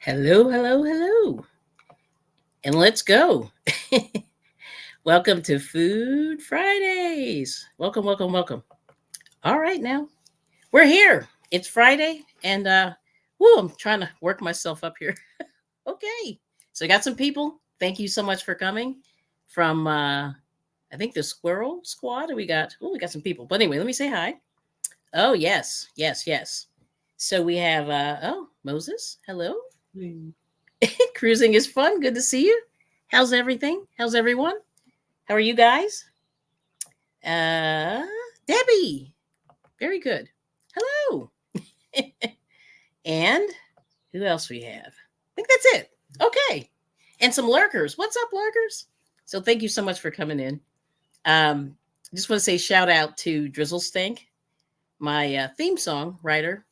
Hello, hello, hello. And let's go. Welcome to Food Fridays. Welcome, welcome, welcome. All right, now we're here. It's Friday, and I'm trying to work myself up here. Okay, so I got some people. Thank you so much for coming from. I think the Squirrel Squad. We got some people. But anyway, let me say hi. Oh yes, yes, yes. So we have Moses. Hello. Cruising is fun. Good to see you. How's everything? How's everyone? How are you guys? Uh, Debbie. Very good. Hello. And who else we have? I think that's it. Okay. And some lurkers. What's up, lurkers? So thank you so much for coming in. Um, just want to say shout out to Drizzle Stank, my theme song writer,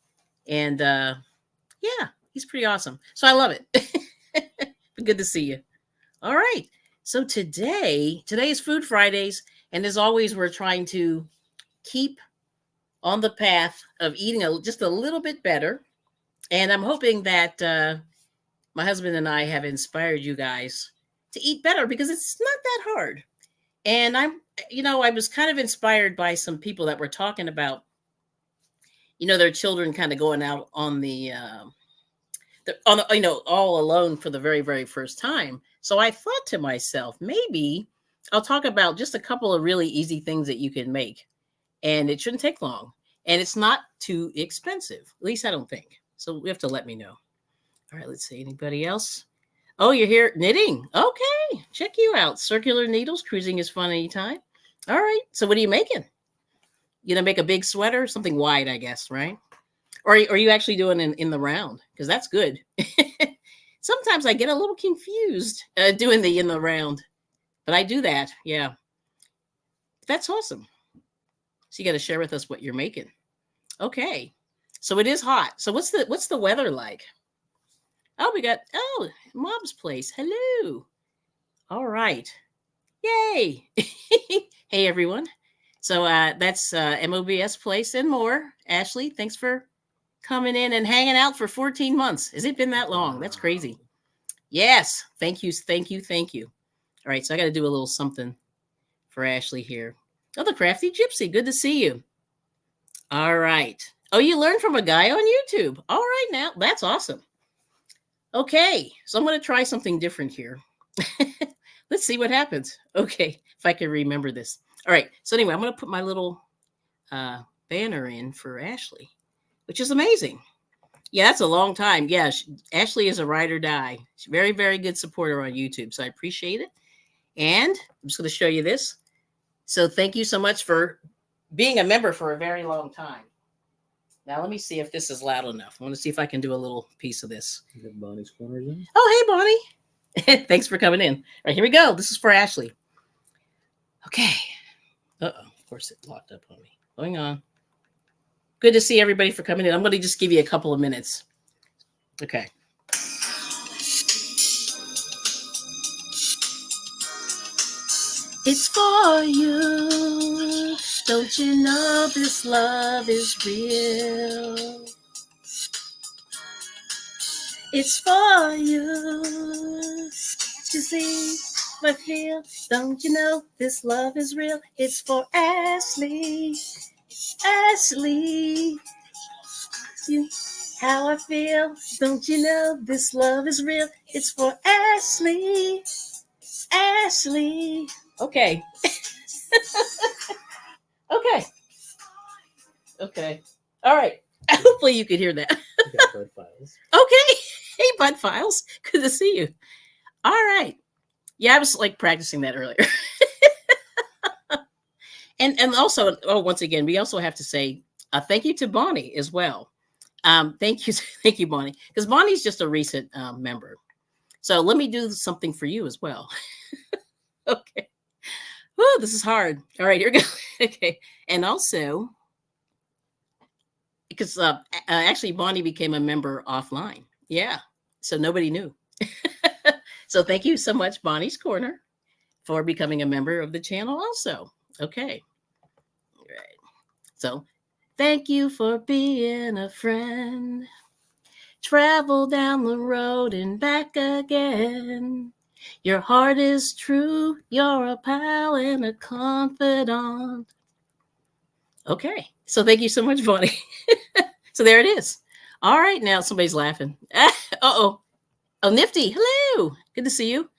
and yeah, he's pretty awesome. So I love it. Good to see you. All right. So today is Food Fridays, and as always, we're trying to keep on the path of eating just a little bit better. And I'm hoping that my husband and I have inspired you guys to eat better because it's not that hard. And I was kind of inspired by some people that were talking about, their children kind of going out all alone for the very, very first time. So I thought to myself, maybe I'll talk about just a couple of really easy things that you can make, and it shouldn't take long, and it's not too expensive. At least I don't think. So you have to let me know. All right, let's see. Anybody else? Oh, you're here knitting. Okay, check you out. Circular needles. Cruising is fun anytime. All right. So what are you making? You gonna make a big sweater, something wide, I guess, right? Or are you actually doing in the round? Because that's good. Sometimes I get a little confused doing the in the round, but I do that. Yeah, that's awesome. So you got to share with us what you're making. Okay, so it is hot. So what's the weather like? Oh, we got Mom's place. Hello. All right. Yay. Hey everyone. So that's MOBS place and more. Ashley, thanks for coming in and hanging out for 14 months. Has it been that long? That's crazy. Yes. Thank you. Thank you. Thank you. All right. So I got to do a little something for Ashley here. Oh, the Crafty Gypsy. Good to see you. All right. Oh, you learned from a guy on YouTube. All right. Now that's awesome. Okay. So I'm going to try something different here. Let's see what happens. Okay. If I can remember this. All right. So anyway, I'm going to put my little banner in for Ashley, which is amazing. Yeah, that's a long time. Yeah, Ashley is a ride or die. She's a very, very good supporter on YouTube, so I appreciate it. And I'm just going to show you this. So thank you so much for being a member for a very long time. Now let me see if this is loud enough. I want to see if I can do a little piece of this. You got Bonnie's Corners in? Oh, hey, Bonnie. Thanks for coming in. All right, here we go. This is for Ashley. Okay. Uh-oh. Of course it locked up on me. Going on. Good to see everybody for coming in. I'm going to just give you a couple of minutes. Okay. It's for you. Don't you know this love is real? It's for you to see what feel. Don't you know this love is real? It's for Ashley. Ashley. You, how I feel. Don't you know this love is real? It's for Ashley. Ashley. Okay. Okay. Okay. All right. Hopefully you could hear that. You got Bud Files. Okay. Hey, Bud Files. Good to see you. All right. Yeah, I was like practicing that earlier. and also, once again, we also have to say thank you to Bonnie as well. Thank you, Bonnie, because Bonnie's just a recent member. So let me do something for you as well. Okay. Oh, this is hard. All right, here we go. Okay. And also, because actually Bonnie became a member offline. Yeah. So nobody knew. So thank you so much, Bonnie's Corner, for becoming a member of the channel also. Okay. All right. So thank you for being a friend. Travel down the road and back again. Your heart is true. You're a pal and a confidant. Okay. So thank you so much, Bonnie. So there it is. All right. Now somebody's laughing. Uh-oh. Oh, Nifty. Hello. Good to see you.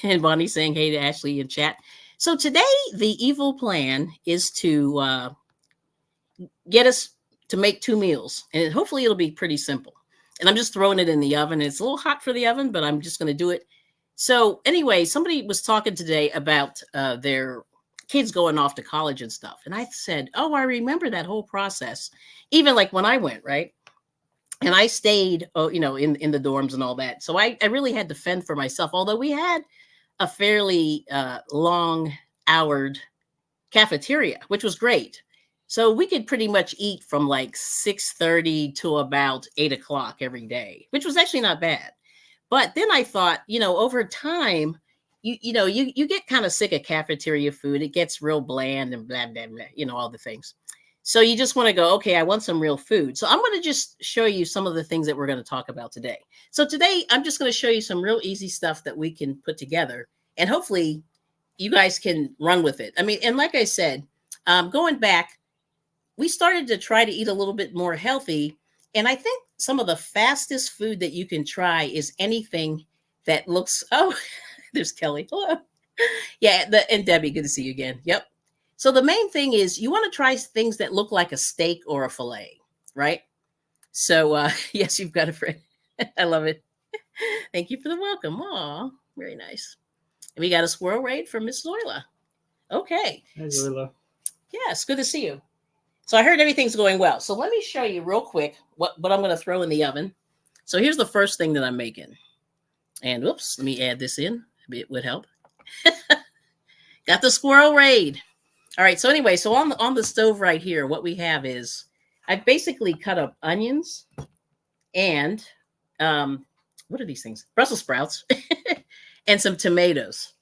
And Bonnie saying hey to Ashley in chat. So today, the evil plan is to get us to make 2 meals. And hopefully it'll be pretty simple. And I'm just throwing it in the oven. It's a little hot for the oven, but I'm just going to do it. So anyway, somebody was talking today about their kids going off to college and stuff. And I said, oh, I remember that whole process. Even like when I went, right? And I stayed, in the dorms and all that. So I really had to fend for myself, although we had a fairly long-houred cafeteria, which was great. So we could pretty much eat from like 6:30 to about 8 o'clock every day, which was actually not bad. But then I thought, over time, you get kind of sick of cafeteria food. It gets real bland and blah, blah, blah, all the things. So you just want to go, okay, I want some real food. So I'm going to just show you some of the things that we're going to talk about today. So today, I'm just going to show you some real easy stuff that we can put together. And hopefully you guys can run with it. I mean, and like I said, going back, we started to try to eat a little bit more healthy. And I think some of the fastest food that you can try is anything that looks, oh, there's Kelly. Hello. Yeah, and Debbie, good to see you again. Yep. So the main thing is you want to try things that look like a steak or a filet, right? So yes, you've got a friend. I love it. Thank you for the welcome. Aw, very nice. And we got a squirrel raid from Miss Zoila. Okay. Hi, Zoila. Yes, good to see you. So I heard everything's going well. So let me show you real quick what I'm going to throw in the oven. So here's the first thing that I'm making. And whoops, let me add this in. It would help. Got the squirrel raid. All right. So anyway, so on the stove right here, what we have is I've basically cut up onions and what are these things? Brussels sprouts and some tomatoes.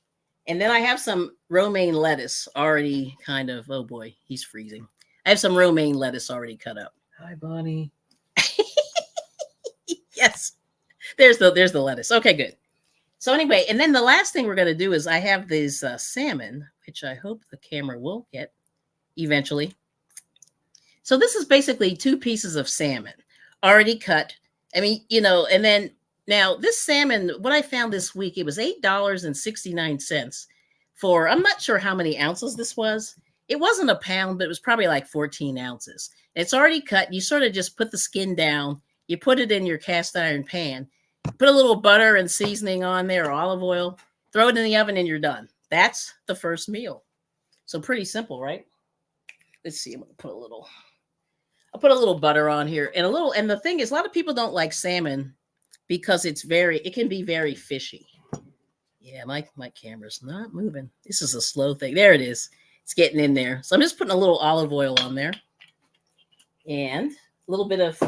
And then I have some romaine lettuce already kind of, oh boy, he's freezing. I have some romaine lettuce already cut up. Hi, Bonnie. Yes. There's the lettuce. Okay, good. So anyway, and then the last thing we're going to do is I have this salmon, which I hope the camera will get eventually. So this is basically 2 pieces of salmon already cut. I mean, and then now this salmon, what I found this week, it was $8.69 for, I'm not sure how many ounces this was. It wasn't a pound, but it was probably like 14 ounces. It's already cut. You sort of just put the skin down. You put it in your cast iron pan. Put a little butter and seasoning on there or olive oil. Throw it in the oven and you're done. That's the first meal. So pretty simple, right? Let's see. I'm going to I'll put a little butter on here. And the thing is, a lot of people don't like salmon because it can be very fishy. Yeah, my camera's not moving. This is a slow thing. There it is. It's getting in there. So I'm just putting a little olive oil on there and a little bit of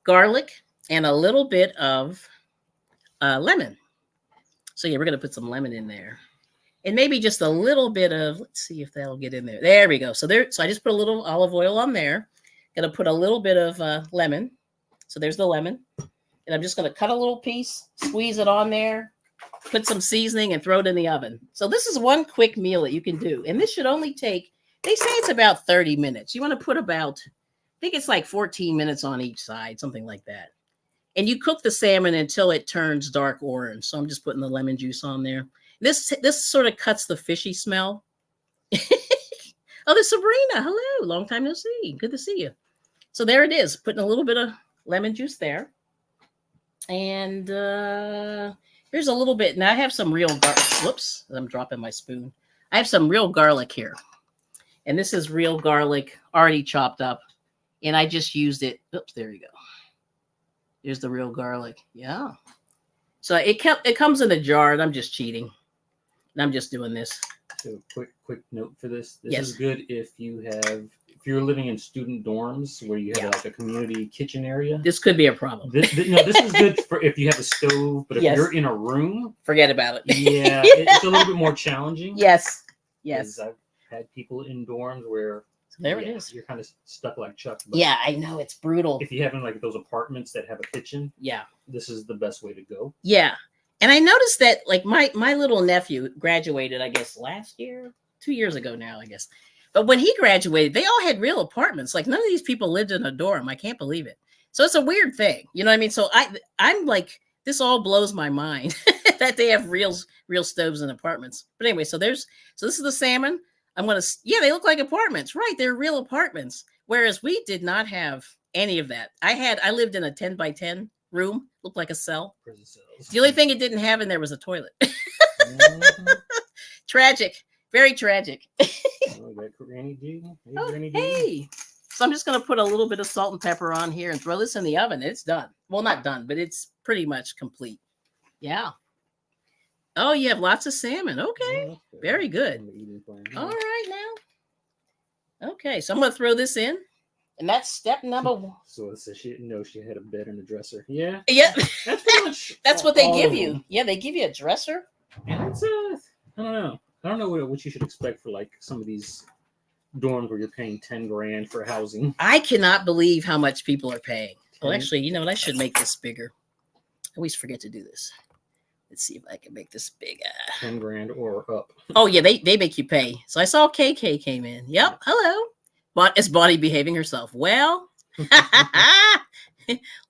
garlic and a little bit of lemon. So yeah, we're going to put some lemon in there and maybe just a little bit of, let's see if that'll get in there. There we go. So I just put a little olive oil on there. Going to put a little bit of lemon. So there's the lemon. And I'm just going to cut a little piece, squeeze it on there, put some seasoning and throw it in the oven. So this is one quick meal that you can do. And this should only take, they say it's about 30 minutes. You want to put about, I think it's like 14 minutes on each side, something like that. And you cook the salmon until it turns dark orange. So I'm just putting the lemon juice on there. This sort of cuts the fishy smell. Oh, there's Sabrina. Hello. Long time no see. Good to see you. So there it is. Putting a little bit of lemon juice there. And here's a little bit. Now I have some real garlic. Whoops. I'm dropping my spoon. I have some real garlic here. And this is real garlic already chopped up. And I just used it. Oops, there you go. Here's the real garlic. Yeah. So it comes in a jar, and I'm just cheating. And I'm just doing this. So quick note for this. This Yes. is good if you're living in student dorms where you have like a community kitchen area. This could be a problem. This is good for if you have a stove, but if Yes. you're in a room, Forget about it. yeah, it's a little bit more challenging. Yes. 'Cause I've had people in dorms where So there it is. You're kind of stuck like Chuck. But Yeah, I know, it's brutal. if you have in like those apartments that have a kitchen, Yeah. this is the best way to go. Yeah. And I noticed that like my little nephew graduated, I guess, last year, 2 years ago now, I guess. But when he graduated, they all had real apartments. Like none of these people lived in a dorm. I can't believe it. So it's a weird thing. You know what I mean? So I'm like, this all blows my mind that they have real stoves in apartments. But anyway, so this is the salmon. They look like apartments, right? They're real apartments. Whereas we did not have any of that. I lived in a 10 by 10 room, looked like a cell. Prison cells. The only thing it didn't have in there was a toilet. Tragic, very tragic. Oh, that Granny G. Hey, Oh, Granny G. hey. So I'm just going to put a little bit of salt and pepper on here and throw this in the oven. It's done. Well, not done, but it's pretty much complete. Yeah. Oh, you have lots of salmon. Okay. Oh, okay. Very good. On the eating plan. All right now. Okay, so I'm going to throw this in. And that's step number 1. So she didn't know she had a bed and a dresser. Yeah. Yeah. That's pretty much That's what they all give of you. them. Yeah, they give you a dresser. And it's I don't know. I don't know what you should expect for like some of these dorms where you're paying 10 grand for housing. I cannot believe how much people are paying. Well, 10. actually, you know what? I should make this bigger. I always forget to do this. Let's see if I can make this bigger. 10 grand or up. Oh, yeah, they make you pay. So I saw KK came in. Yep, hello. But is Bonnie behaving herself? Well,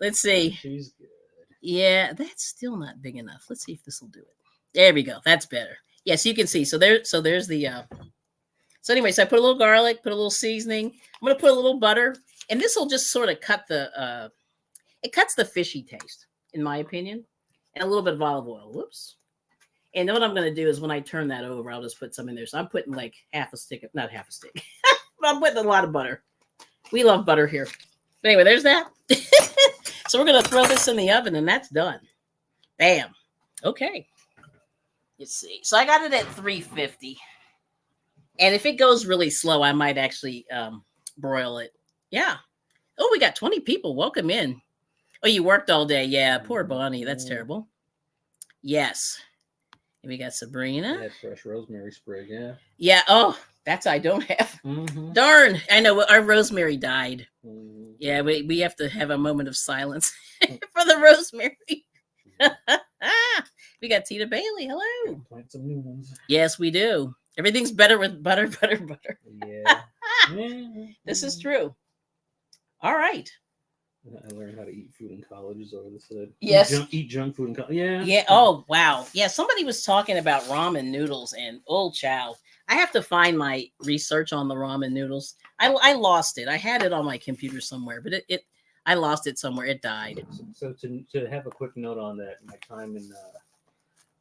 let's see. She's good. Yeah, that's still not big enough. Let's see if this will do it. There we go. That's better. Yes, you can see. So there's the so anyway, so I put a little garlic, put a little seasoning. I'm gonna put a little butter, and this will just sort of cut it cuts the fishy taste, in my opinion, and a little bit of olive oil. Whoops. And then what I'm gonna do is when I turn that over, I'll just put some in there. So I'm putting like not half a stick, but I'm putting a lot of butter. We love butter here. But anyway, there's that. So we're gonna throw this in the oven, and that's done. Bam. Okay. Let's see. So I got it at 350. And if it goes really slow, I might actually broil it. Yeah. Oh, we got 20 people. Welcome in. Oh, you worked all day. Yeah, poor Bonnie. That's terrible. Yes. And we got Sabrina. Yeah, fresh rosemary sprig, yeah. Yeah. Oh, that's I don't have. Mm-hmm. Darn. I know our rosemary died. Mm-hmm. Yeah, we have to have a moment of silence for the rosemary. We got Tita Bailey. Hello. Plant some new ones. Yes, we do. Everything's better with butter, butter, butter. Yeah. This is true. All right. I learned how to eat food in college, so they said, Yes. eat junk food in college. Yeah. Yeah. Oh, wow. Yeah. Somebody was talking about ramen noodles, and oh, chow. I have to find my research on the ramen noodles. I lost it. I had it on my computer somewhere, but I lost it somewhere. It died. So to have a quick note on that, my time in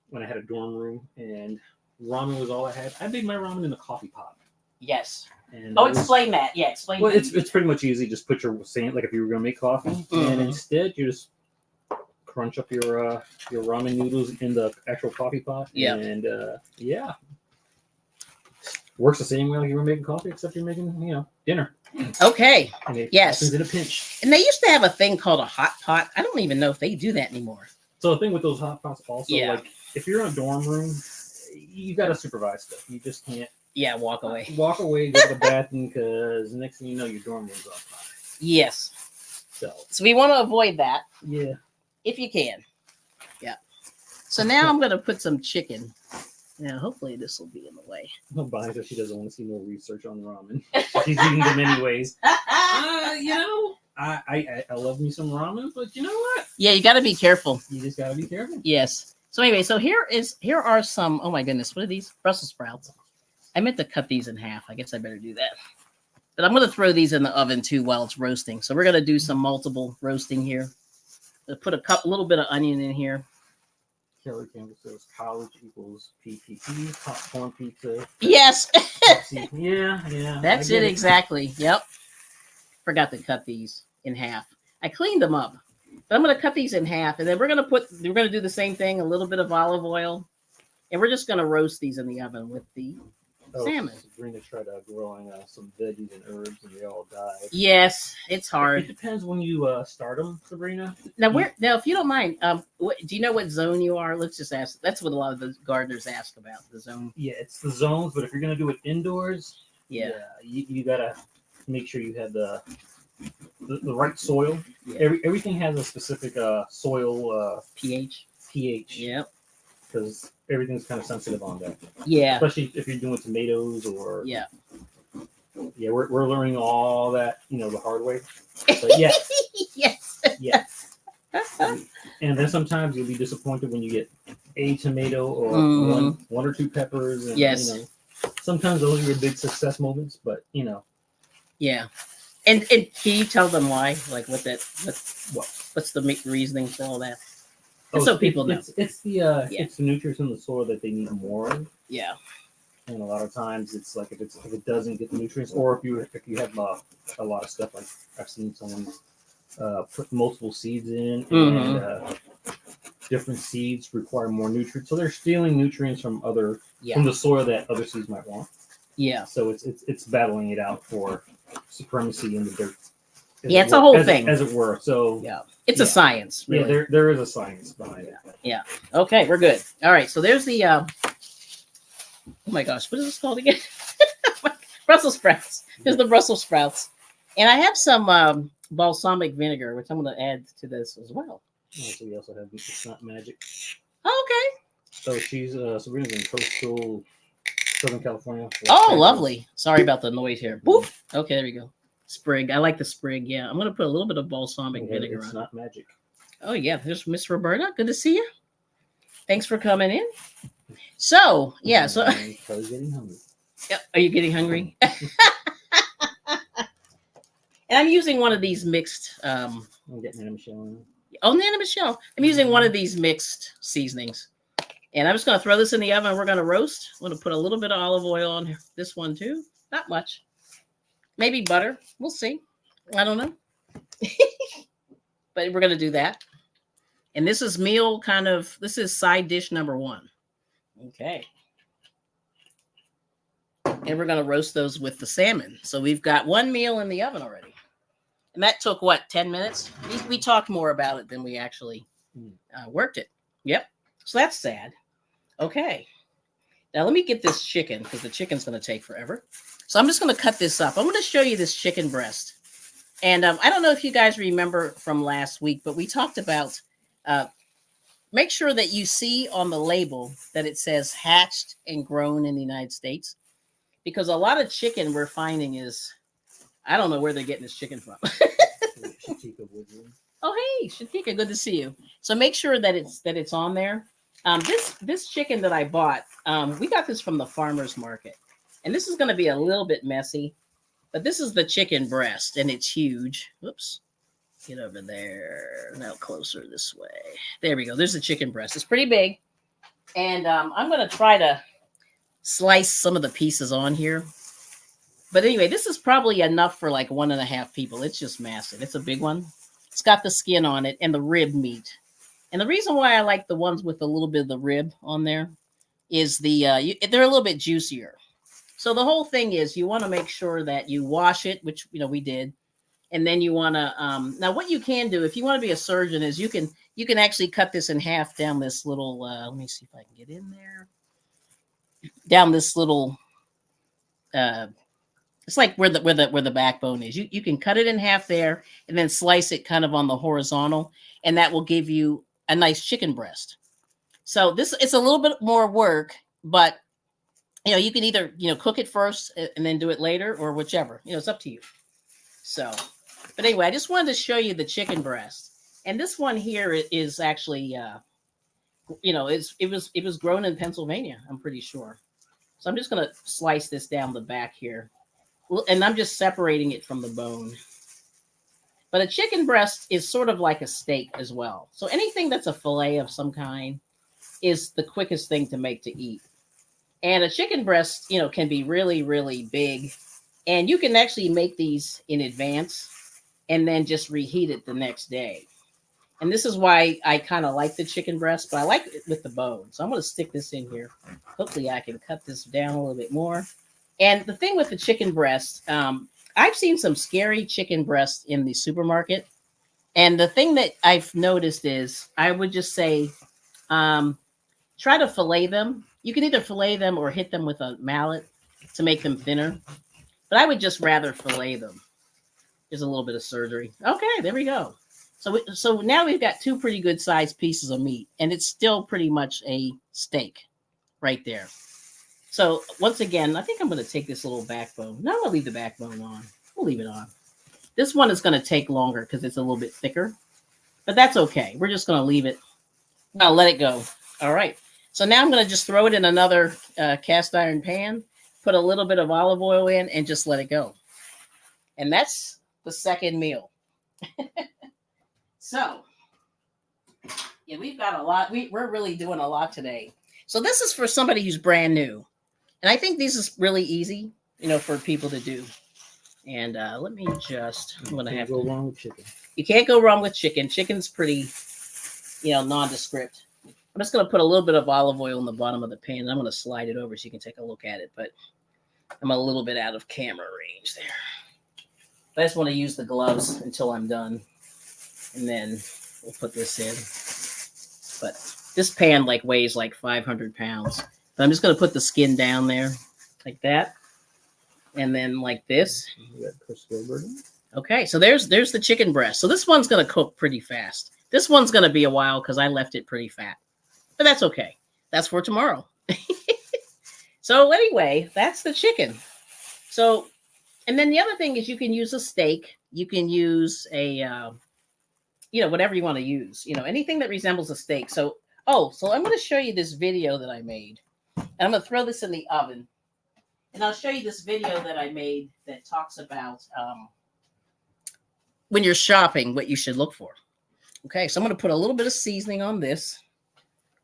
when I had a dorm room and ramen was all I had, I made my ramen in a coffee pot. Yes. And Oh, explain that. Yeah, explain. Well, that. it's pretty much easy. Just put your sand, like if you were gonna make coffee, and instead you just crunch up your ramen noodles in the actual coffee pot. Yeah. And yeah, works the same way like you were making coffee, except you're making dinner. Okay. And it Yes. happens in a pinch. And they used to have a thing called a hot pot. I don't even know if they do that anymore. So the thing with those hot pots also, Yeah. like if you're in a dorm room, you got to supervise stuff. You just can't Yeah, walk away. walk away, go to the bathroom, because next thing you know, your dorm room's on fire. Yes. So we want to avoid that yeah. if you can. Yeah. So now I'm going to put some chicken. Now, hopefully this will be in the way. Bonnie says she doesn't want to see more research on ramen. She's eating them anyways. I love me some ramen, but you know what? Yeah, you got to be careful. You just gotta be careful. Yes. So anyway, so here are some, oh my goodness, what are these? Brussels sprouts. I meant to cut these in half. I guess I better do that. But I'm going to throw these in the oven too while it's roasting. So we're going to do some multiple roasting here. Put a little bit of onion in here. Kelly Campbell says college equals PPP, popcorn pizza. Yes. Yeah. That's it exactly. Yep. Forgot to cut these in half. I cleaned them up. But I'm going to cut these in half, and then we're going to do the same thing, a little bit of olive oil, and we're just going to roast these in the oven with the salmon. Sabrina tried growing some veggies and herbs, and they all died. Yes, it's It hard. depends when you start them, Sabrina. Now, if you don't mind, do you know what zone you are? Let's just ask. That's what a lot of the gardeners ask about, the zone. Yeah, it's the zones, but if you're gonna do it indoors, Yeah. You gotta make sure you have the right soil. Yeah. Everything has a specific soil pH. pH. Yep. Because everything's kind of sensitive on that. Yeah. Especially if you're doing tomatoes or yeah. Yeah, we're learning all that, the hard way. But yeah. Yes. Yeah. And then sometimes you'll be disappointed when you get a tomato or one or two peppers. And, yes. Sometimes those are your big success moments, but Yeah. And can you tell them why? Like what's the reasoning for all that? And so people know. It's the nutrients in the soil that they need more of. Yeah. And a lot of times it's like if it doesn't get the nutrients, or if you have a lot of stuff, like I've seen someone put multiple seeds in, and different seeds require more nutrients, so they're stealing nutrients from from the soil that other seeds might want. Yeah. So it's battling it out for supremacy in the dirt. Yeah, it's a whole thing, as it were. So yeah, it's a science. Really. Yeah, there is a science behind it. Yeah. Okay, we're good. All right. So there's the. Oh my gosh, what is this called again? Brussels sprouts. There's the Brussels sprouts, and I have some balsamic vinegar, which I'm going to add to this as well. So we also have It's Not Magic. Oh, okay. So she's Sabrina's in coastal Southern California. Oh, lovely. Sorry about the noise here. Boop. Okay, there we go. Sprig. I like the sprig. Yeah, I'm going to put a little bit of balsamic vinegar on. It's Not Magic. Oh, yeah. There's Miss Roberta. Good to see you. Thanks for coming in. So, yeah. So, getting hungry. Are you getting hungry? And I'm using one of these mixed. I'm getting Nana Michelle. Oh, Nana Michelle. I'm using one of these mixed seasonings. And I'm just going to throw this in the oven. We're going to roast. I'm going to put a little bit of olive oil on this one too. Not much. Maybe butter. We'll see. I don't know. But we're going to do that. And this is this is side dish number 1. Okay. And we're going to roast those with the salmon. So we've got one meal in the oven already. And that took, 10 minutes? We talked more about it than we actually worked it. Yep. So that's sad. Okay. Now let me get this chicken, because the chicken's going to take forever. So I'm just going to cut this up. I'm going to show you this chicken breast. And I don't know if you guys remember from last week, but we talked about make sure that you see on the label that it says hatched and grown in the United States. Because a lot of chicken we're finding is, I don't know where they're getting this chicken from. Oh, hey, Shatika, good to see you. So make sure that it's on there. This chicken that I bought, we got this from the farmer's market. And this is going to be a little bit messy. But this is the chicken breast, and it's huge. Whoops. Get over there. Now closer this way. There we go. There's the chicken breast. It's pretty big. And I'm going to try to slice some of the pieces on here. But anyway, this is probably enough for like 1.5 people. It's just massive. It's a big one. It's got the skin on it and the rib meat. And the reason why I like the ones with a little bit of the rib on there is they're a little bit juicier. So the whole thing is you want to make sure that you wash it, which, we did. And then you want to, now what you can do if you want to be a surgeon is you can actually cut this in half down this little, let me see if I can get in there. Down this little, it's like where the backbone is. You can cut it in half there and then slice it kind of on the horizontal, and that will give you a nice chicken breast. So it's a little bit more work, but you can either cook it first and then do it later, or whichever. It's up to you. So, but anyway, I just wanted to show you the chicken breast, and this one here is actually it was grown in Pennsylvania, I'm pretty sure. So I'm just gonna slice this down the back here. And I'm just separating it from the bone. But a chicken breast is sort of like a steak as well. So anything that's a fillet of some kind is the quickest thing to make to eat. And a chicken breast, can be really, really big. And you can actually make these in advance and then just reheat it the next day. And this is why I kind of like the chicken breast, but I like it with the bone. So I'm going to stick this in here. Hopefully I can cut this down a little bit more. And the thing with the chicken breast, I've seen some scary chicken breasts in the supermarket. And the thing that I've noticed is I would just say, try to fillet them. You can either fillet them or hit them with a mallet to make them thinner. but I would just rather fillet them. There's a little bit of surgery. Okay, there we go. So now we've got two pretty good sized pieces of meat, and it's still pretty much a steak right there. So once again, I think I'm going to take this little backbone. No, I'm going to leave the backbone on. We'll leave it on. This one is going to take longer because it's a little bit thicker, but that's okay. We're just going to leave it. I'll let it go. All right. So now I'm going to just throw it in another cast iron pan, put a little bit of olive oil in, and just let it go. And that's the second meal. So, yeah, we've got a lot. We're really doing a lot today. So this is for somebody who's brand new. And I think this is really easy, for people to do. And let me just, I'm going to have to go wrong with chicken. You can't go wrong with chicken. Chicken's pretty, nondescript. I'm just going to put a little bit of olive oil in the bottom of the pan. And I'm going to slide it over so you can take a look at it. But I'm a little bit out of camera range there. I just want to use the gloves until I'm done. And then we'll put this in. But this pan weighs 500 pounds. But I'm just going to put the skin down there like that. And then like this. Okay, so there's the chicken breast. So this one's going to cook pretty fast. This one's going to be a while because I left it pretty fat. But that's okay. That's for tomorrow. So anyway, that's the chicken. So, and then the other thing is you can use a steak. You can use a, whatever you want to use. Anything that resembles a steak. So I'm going to show you this video that I made. And I'm going to throw this in the oven. And I'll show you this video that I made that talks about when you're shopping, what you should look for. Okay, so I'm going to put a little bit of seasoning on this.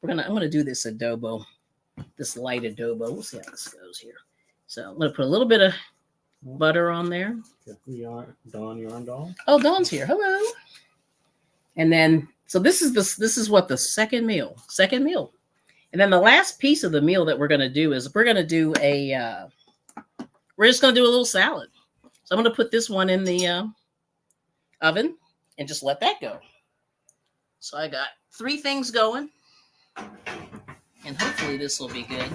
I'm going to do this adobo, this light adobo. We'll see how this goes here. So I'm going to put a little bit of butter on there. Dawn, you're on Dawn? Oh, Dawn's here. Hello. And then, so this is what the second meal. And then the last piece of the meal that we're going to do is we're just going to do a little salad. So I'm going to put this one in the oven and just let that go. So I got 3 things going. And hopefully this will be good.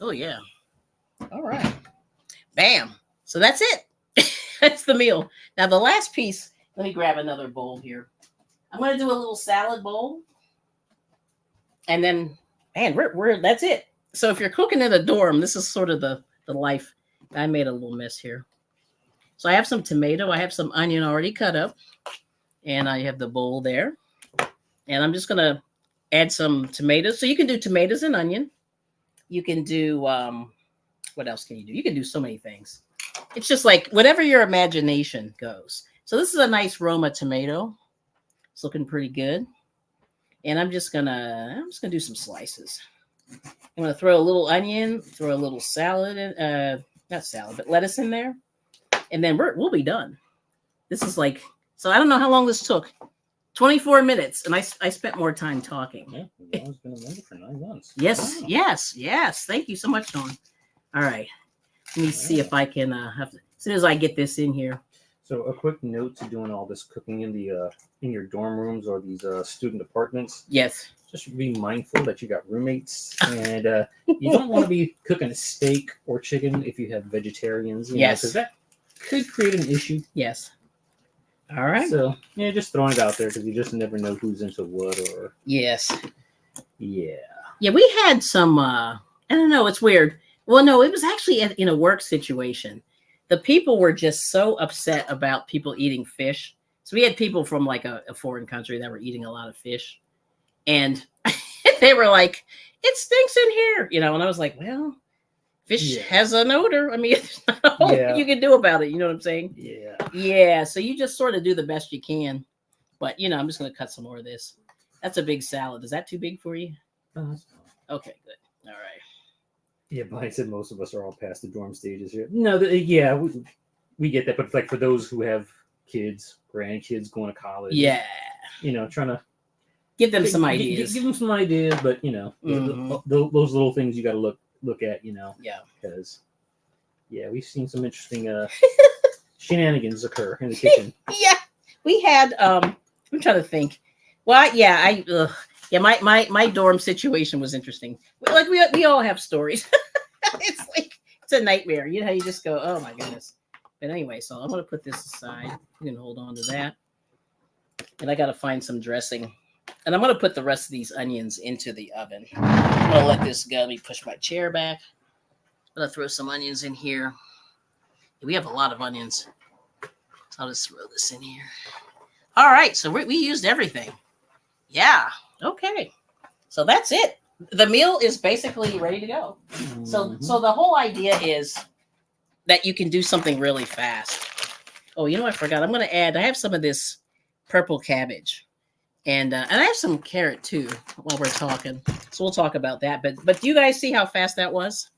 Oh, yeah. All right. Bam. So that's it. That's the meal. Now, the last piece, let me grab another bowl here. I'm going to do a little salad bowl. And then, man, that's it. So if you're cooking in a dorm, this is sort of the life. I made a little mess here. So I have some tomato. I have some onion already cut up. And I have the bowl there. And I'm just going to add some tomatoes. So you can do tomatoes and onion. You can do, what else can you do? You can do so many things. It's just whatever your imagination goes. So this is a nice Roma tomato. It's looking pretty good. And I'm just gonna do some slices. I'm gonna throw a little onion, throw a little salad in, not salad, but lettuce in there. And then we'll be done. This is so I don't know how long this took. 24 minutes, and I spent more time talking. Yeah, Dawn's been a member for 9 months. Yes, wow. yes. Thank you so much, Dawn. All right. Let me see if I can as soon as I get this in here. So a quick note to doing all this cooking in the in your dorm rooms or these student apartments. Yes. Just be mindful that you got roommates, and you don't want to be cooking a steak or chicken if you have vegetarians. Yes. Because that could create an issue. Yes. All right. So yeah, just throwing it out there because you just never know who's into what or. Yes. Yeah. Yeah, we had some. I don't know. It's weird. Well, no, it was actually in a work situation. The people were just so upset about people eating fish. So we had people from a foreign country that were eating a lot of fish. And they were like, it stinks in here, and I was like, well, fish has an odor. I mean, there's not a whole lot you can do about it. You know what I'm saying? Yeah. Yeah. So you just sort of do the best you can. But, I'm just going to cut some more of this. That's a big salad. Is that too big for you? Okay, good. All right. Yeah, but I said most of us are all past the dorm stages here. No, we get that. But for those who have kids, grandkids going to college. Yeah. Trying to give them some ideas. Give them some ideas, but those little things you got to look at. Yeah. Because we've seen some interesting shenanigans occur in the kitchen. Yeah, we had. I'm trying to think. Well, my dorm situation was interesting. We all have stories. It's It's a nightmare. You know how you just go, oh my goodness. But anyway, so I'm going to put this aside. You can hold on to that. And I got to find some dressing. And I'm going to put the rest of these onions into the oven. I'm going to let this go. Let me push my chair back. I'm going to throw some onions in here. We have a lot of onions. So I'll just throw this in here. All right. So we used everything. Yeah. Okay. So that's it. The meal is basically ready to go. So the whole idea is that you can do something really fast. Oh, you know what I forgot? I'm going to add, I have some of this purple cabbage. And I have some carrot too while we're talking. So we'll talk about that. But do you guys see how fast that was?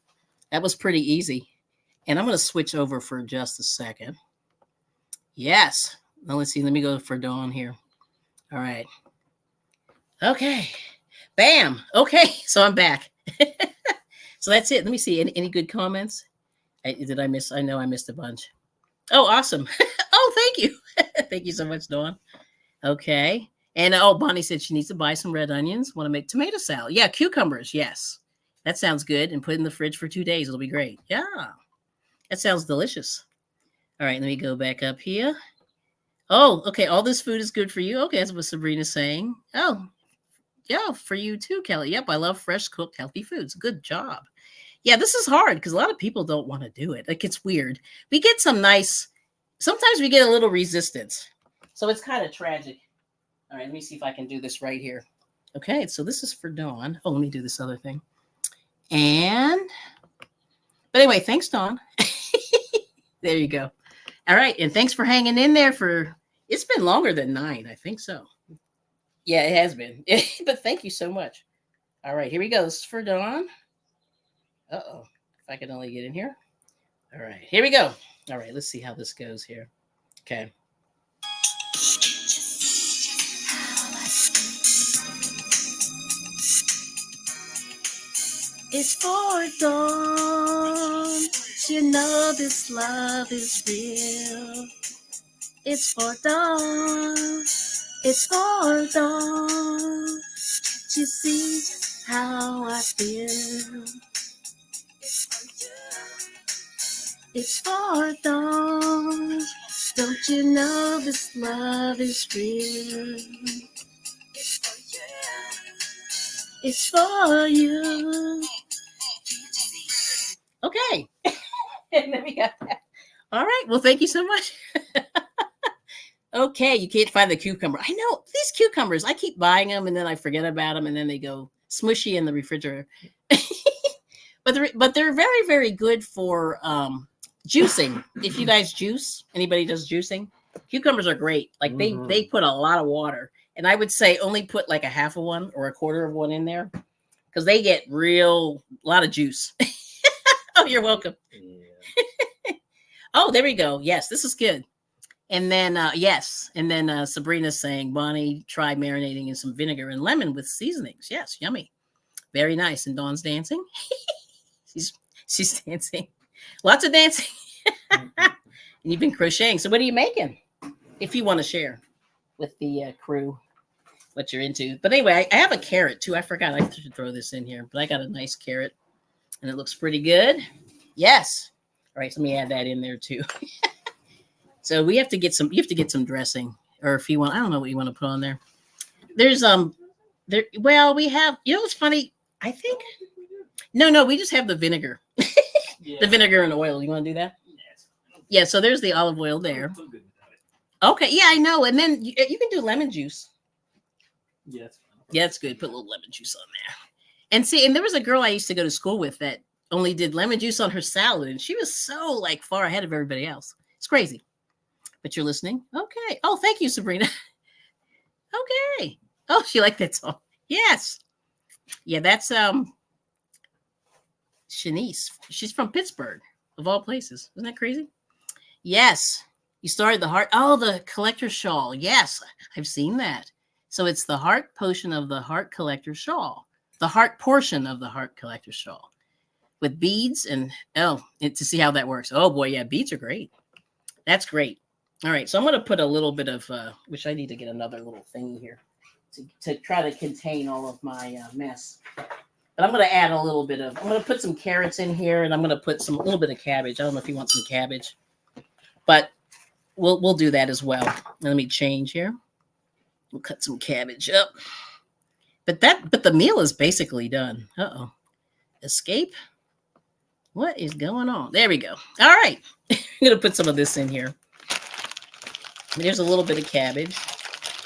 That was pretty easy. And I'm going to switch over for just a second. Yes. Now let's see. Let me go for Dawn here. All right. Okay. Bam. Okay. So I'm back. So that's it. Let me see. Any good comments? Did I miss? I know I missed a bunch. Oh, awesome. Oh, thank you. Thank you so much, Dawn. Okay. And Bonnie said she needs to buy some red onions. Want to make tomato salad. Yeah, cucumbers. Yes. That sounds good. And put in the fridge for 2 days. It'll be great. Yeah. That sounds delicious. All right, let me go back up here. Oh, okay. All this food is good for you. Okay, that's what Sabrina's saying. Oh, yeah, for you too, Kelly. Yep, I love fresh cooked healthy foods. Good job. Yeah, this is hard because a lot of people don't want to do it. Like, it's weird. We get sometimes we get a little resistance. So it's kind of tragic. All right, let me see if I can do this right here. Okay, so this is for Dawn. Oh, let me do this other thing. But anyway, thanks, Dawn. There you go. All right, and thanks for hanging in there it's been longer than 9, I think so. Yeah, it has been. But thank you so much. All right, here we go. This is for Dawn. Uh-oh, if I can only get in here. All right, here we go. All right, let's see how this goes here. Okay. It's for Dawn. You know this love is real. It's for Dawn. It's for Dawn. You see how I feel. It's for Dawn. Don't you know this love is real? It's for you. Okay. And then we got that. All right. Well, thank you so much. Okay. You can't find the cucumber. I know these cucumbers. I keep buying them and then I forget about them and then they go smushy in the refrigerator. But they're very, very good for juicing. If you guys juice, anybody does juicing, cucumbers are great. Like they put a lot of water. And I would say only put like a half of one or a quarter of one in there because they get a lot of juice. Oh, you're welcome. Yeah. Oh, there we go. Yes, this is good. And then, yes. And then Sabrina's saying, Bonnie, try marinating in some vinegar and lemon with seasonings. Yes, yummy. Very nice. And Dawn's dancing. She's dancing. Lots of dancing. And you've been crocheting. So what are you making? If you want to share with the crew what you're into. But anyway, I have a carrot too. I forgot I should throw this in here. But I got a nice carrot. And it looks pretty good. Yes. All right, so let me add that in there too. So you have to get some dressing. Or if you want, I don't know what you want to put on there. There's we have, it's funny. I think no, we just have the vinegar. Yeah. The vinegar and oil. You want to do that? Yes. Yeah, so there's the olive oil there. Okay, yeah, I know. And then you can do lemon juice. Yes. Yeah, that's good. Put a little lemon juice on there. And there was a girl I used to go to school with that only did lemon juice on her salad, and she was so far ahead of everybody else. It's crazy. But you're listening? Okay. Oh, thank you, Sabrina. Okay. Oh, she liked that song. Yes. Yeah, that's Shanice. She's from Pittsburgh, of all places. Isn't that crazy? Yes. You started the heart. Oh, the collector's shawl. Yes, I've seen that. So it's the heart potion of the heart collector's shawl. The heart portion of the heart collector's shawl with beads and to see how that works. Oh boy, yeah, beads are great. That's great. All right, so I'm going to put a little bit of, which I need to get another little thing here to try to contain all of my mess. But I'm going to add a little bit of, I'm going to put some carrots in here, and I'm going to put a little bit of cabbage. I don't know if you want some cabbage, but we'll do that as well. Let me change here. We'll cut some cabbage up. But the meal is basically done. Uh-oh. Escape. What is going on? There we go. All right. I'm going to put some of this in here. And here's a little bit of cabbage.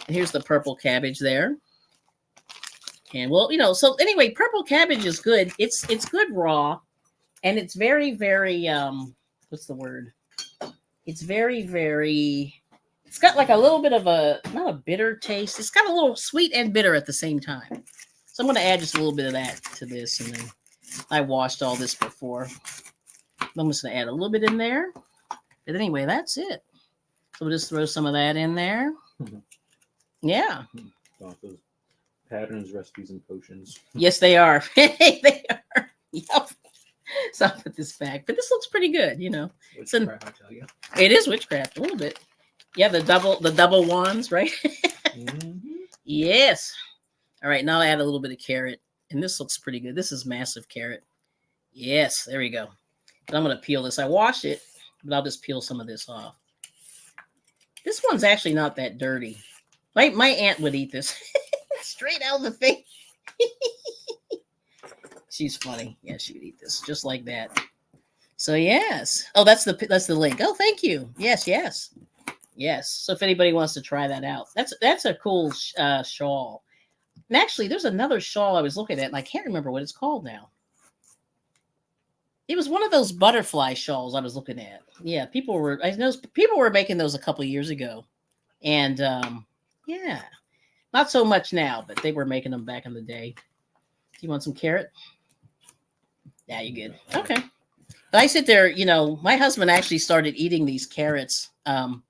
And here's the purple cabbage there. And well, so anyway, purple cabbage is good. It's good raw. And it's very, very, what's the word? It's very, very, it's got like a little bit of not a bitter taste. It's got a little sweet and bitter at the same time. So I'm going to add just a little bit of that to this. And then I washed all this before. I'm just going to add a little bit in there. But anyway, that's it. So we'll just throw some of that in there. Yeah. Those patterns, recipes, and potions. Yes, they are. They are. Yep. So I'll put this back. But this looks pretty good, Witchcraft, I tell you. It is witchcraft a little bit. Yeah, the double wands, right? Mm-hmm. Yes. All right, now I'll add a little bit of carrot. And this looks pretty good. This is massive carrot. Yes, there we go. But I'm going to peel this. I washed it, but I'll just peel some of this off. This one's actually not that dirty. My aunt would eat this straight out of the thing. She's funny. Yeah, she would eat this just like that. So yes. Oh, that's the link. Oh, thank you. Yes. So if anybody wants to try that out, that's a cool shawl. And actually, there's another shawl I was looking at, and I can't remember what it's called now. It was one of those butterfly shawls I was looking at. Yeah, I know people were making those a couple years ago, and yeah, not so much now, but they were making them back in the day. Do you want some carrot? Yeah, you good. Okay. But I sit there, my husband actually started eating these carrots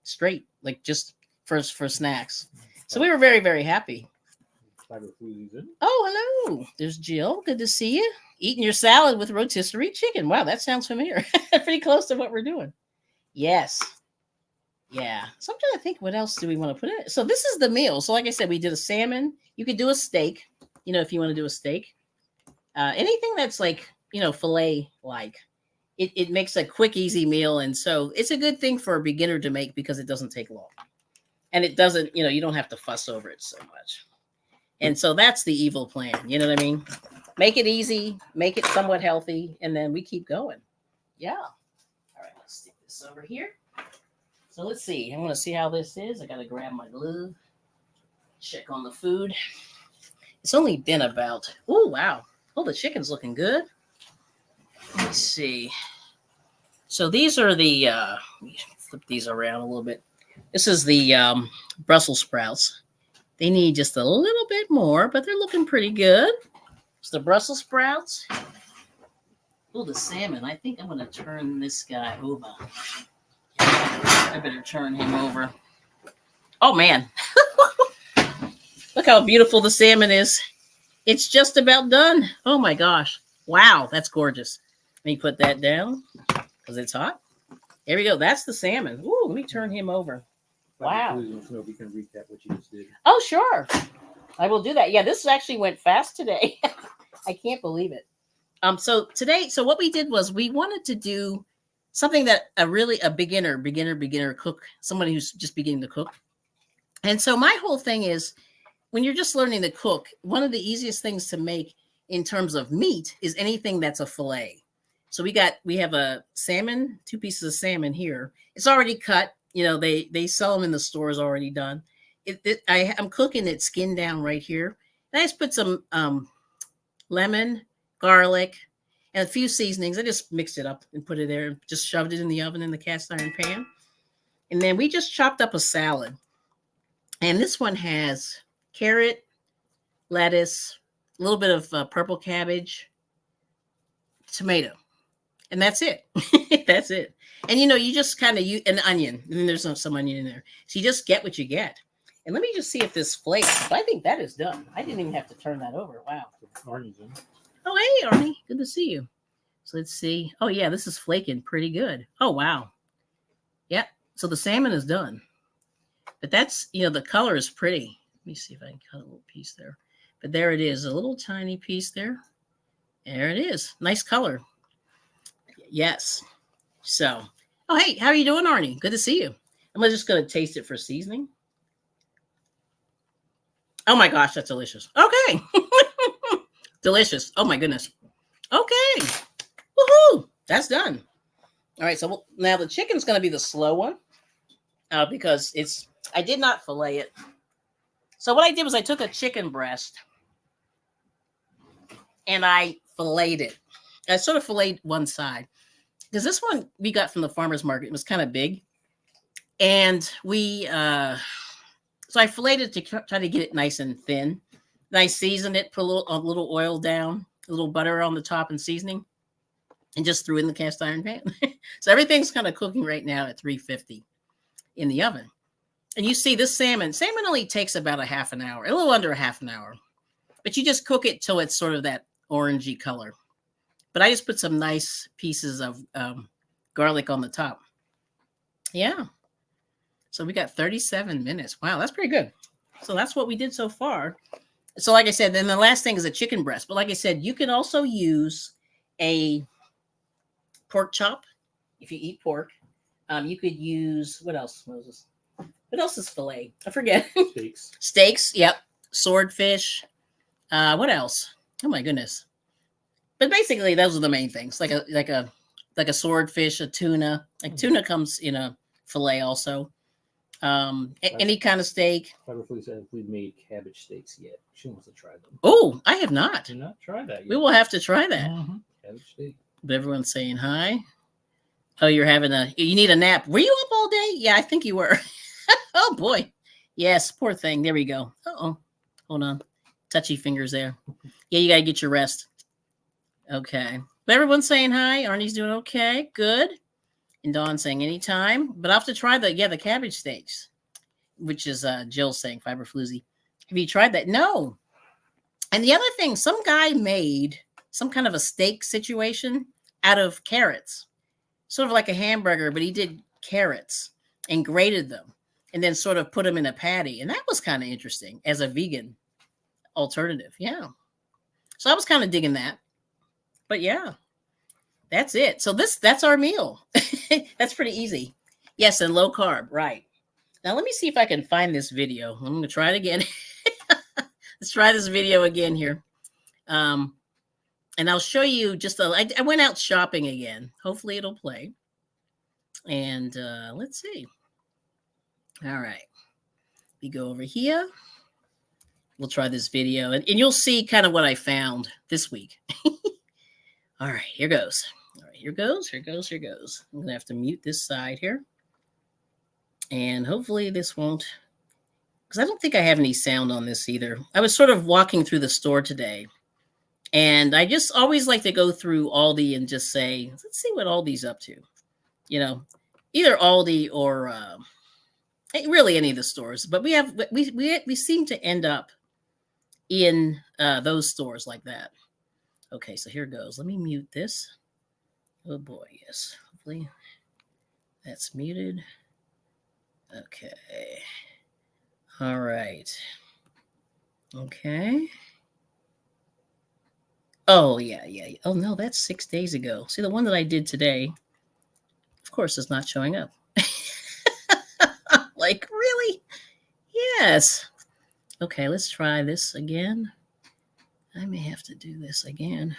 straight, like just for snacks. So we were very, very happy. Oh, hello. There's Jill. Good to see you. Eating your salad with rotisserie chicken. Wow, that sounds familiar. Pretty close to what we're doing. Yes. Yeah. So I'm trying to think, what else do we want to put in it? So this is the meal. So like I said, we did a salmon. You could do a steak, if you want to do a steak. Anything that's like, filet-like. It makes a quick, easy meal. And so it's a good thing for a beginner to make because it doesn't take long. And it doesn't, you don't have to fuss over it so much. And so that's the evil plan. You know what I mean? Make it easy, make it somewhat healthy, and then we keep going. Yeah. All right, let's stick this over here. So let's see. I want to see how this is. I got to grab my glove. Check on the food. It's only been about, oh, wow. Oh, the chicken's looking good. Let's see. So these are the, let me flip these around a little bit. This is the Brussels sprouts. They need just a little bit more, but they're looking pretty good. It's the Brussels sprouts. Oh, the salmon. I think I'm going to turn this guy over. I better turn him over. Oh, man. Look how beautiful the salmon is. It's just about done. Oh, my gosh. Wow, that's gorgeous. Let me put that down because it's hot. There we go. That's the salmon. Ooh, let me turn him over. Wow. We can recap what you just did. Oh, sure. I will do that. Yeah, this actually went fast today. I can't believe it. So today, what we did was we wanted to do something that a beginner cook, someone who's just beginning to cook. And so my whole thing is when you're just learning to cook, one of the easiest things to make in terms of meat is anything that's a fillet. So we have a salmon, 2 pieces of salmon here. It's already cut. They sell them in the stores already done. I'm cooking it skin down right here. And I just put some lemon, garlic, and a few seasonings. I just mixed it up and put it there and just shoved it in the oven in the cast iron pan. And then we just chopped up a salad. And this one has carrot, lettuce, a little bit of purple cabbage, tomato. And that's it. That's it. And, you just kind of use an onion. And then there's some onion in there. So you just get what you get. And let me just see if this flakes. I think that is done. I didn't even have to turn that over. Wow. Arnie's in. Oh, hey, Arnie. Good to see you. So let's see. Oh, yeah, this is flaking pretty good. Oh, wow. Yep. So the salmon is done. But that's, the color is pretty. Let me see if I can cut a little piece there. But there it is, a little tiny piece there. There it is. Nice color. Yes. So, oh, hey, how are you doing, Arnie? Good to see you. I'm just going to taste it for seasoning. Oh my gosh, that's delicious. Okay. Delicious. Oh my goodness. Okay. Woohoo. That's done. All right. So now the chicken's going to be the slow one because I did not fillet it. So what I did was I took a chicken breast and I filleted it. I sort of filleted one side because this one we got from the farmer's market. It was kind of big. And so I filleted it to try to get it nice and thin. And I seasoned it, put a little oil down, a little butter on the top and seasoning, and just threw it in the cast iron pan. So everything's kind of cooking right now at 350 in the oven. And you see this salmon only takes about a half an hour, a little under a half an hour. But you just cook it till it's sort of that orangey color. But I just put some nice pieces of garlic on the top. Yeah. So we got 37 minutes. Wow, that's pretty good. So that's what we did so far. So like I said, then the last thing is a chicken breast. But like I said, you can also use a pork chop if you eat pork. You could use, what else, Moses? What else is filet? I forget. Steaks. Steaks, yep. Swordfish. What else? Oh my goodness. But basically those are the main things. Like a swordfish, a tuna. Like tuna comes in a filet also. Any kind of steak. Fiberfully said if we've made cabbage steaks yet. She wants to try them. Oh, I have not. Did not try that yet. We will have to try that. Cabbage steak. But everyone's saying hi. Oh, you need a nap. Were you up all day? Yeah, I think you were. Oh boy. Yes, poor thing. There we go. Uh-oh. Hold on. Touchy fingers there. Yeah, you got to get your rest. Okay. But everyone's saying hi. Arnie's doing okay. Good. And Dawn's saying anytime. But I'll have to try the cabbage steaks, which is Jill saying fiber floozy. Have you tried that? No. And the other thing, some guy made some kind of a steak situation out of carrots. Sort of like a hamburger, but he did carrots and grated them and then sort of put them in a patty. And that was kind of interesting as a vegan alternative. Yeah. So I was kind of digging that. But yeah, that's it. So that's our meal. That's pretty easy. Yes, and low carb. Right. Now let me see if I can find this video. I'm going to try it again. Let's try this video again here. And I'll show you I went out shopping again. Hopefully it'll play. And let's see. All right. We go over here. We'll try this video. And you'll see kind of what I found this week. All right, here goes. All right, here goes. I'm going to have to mute this side here. And hopefully this won't, because I don't think I have any sound on this either. I was sort of walking through the store today. And I just always like to go through Aldi and just say, let's see what Aldi's up to. You know, either Aldi or really any of the stores. But we seem to end up in those stores like that. Okay, so here goes. Let me mute this. Oh boy, yes. Hopefully that's muted. Okay. All right. Okay. Oh, yeah. Oh, no, that's 6 days ago. See, the one that I did today, of course, is not showing up. Like, really? Yes. Okay, let's try this again. I may have to do this again.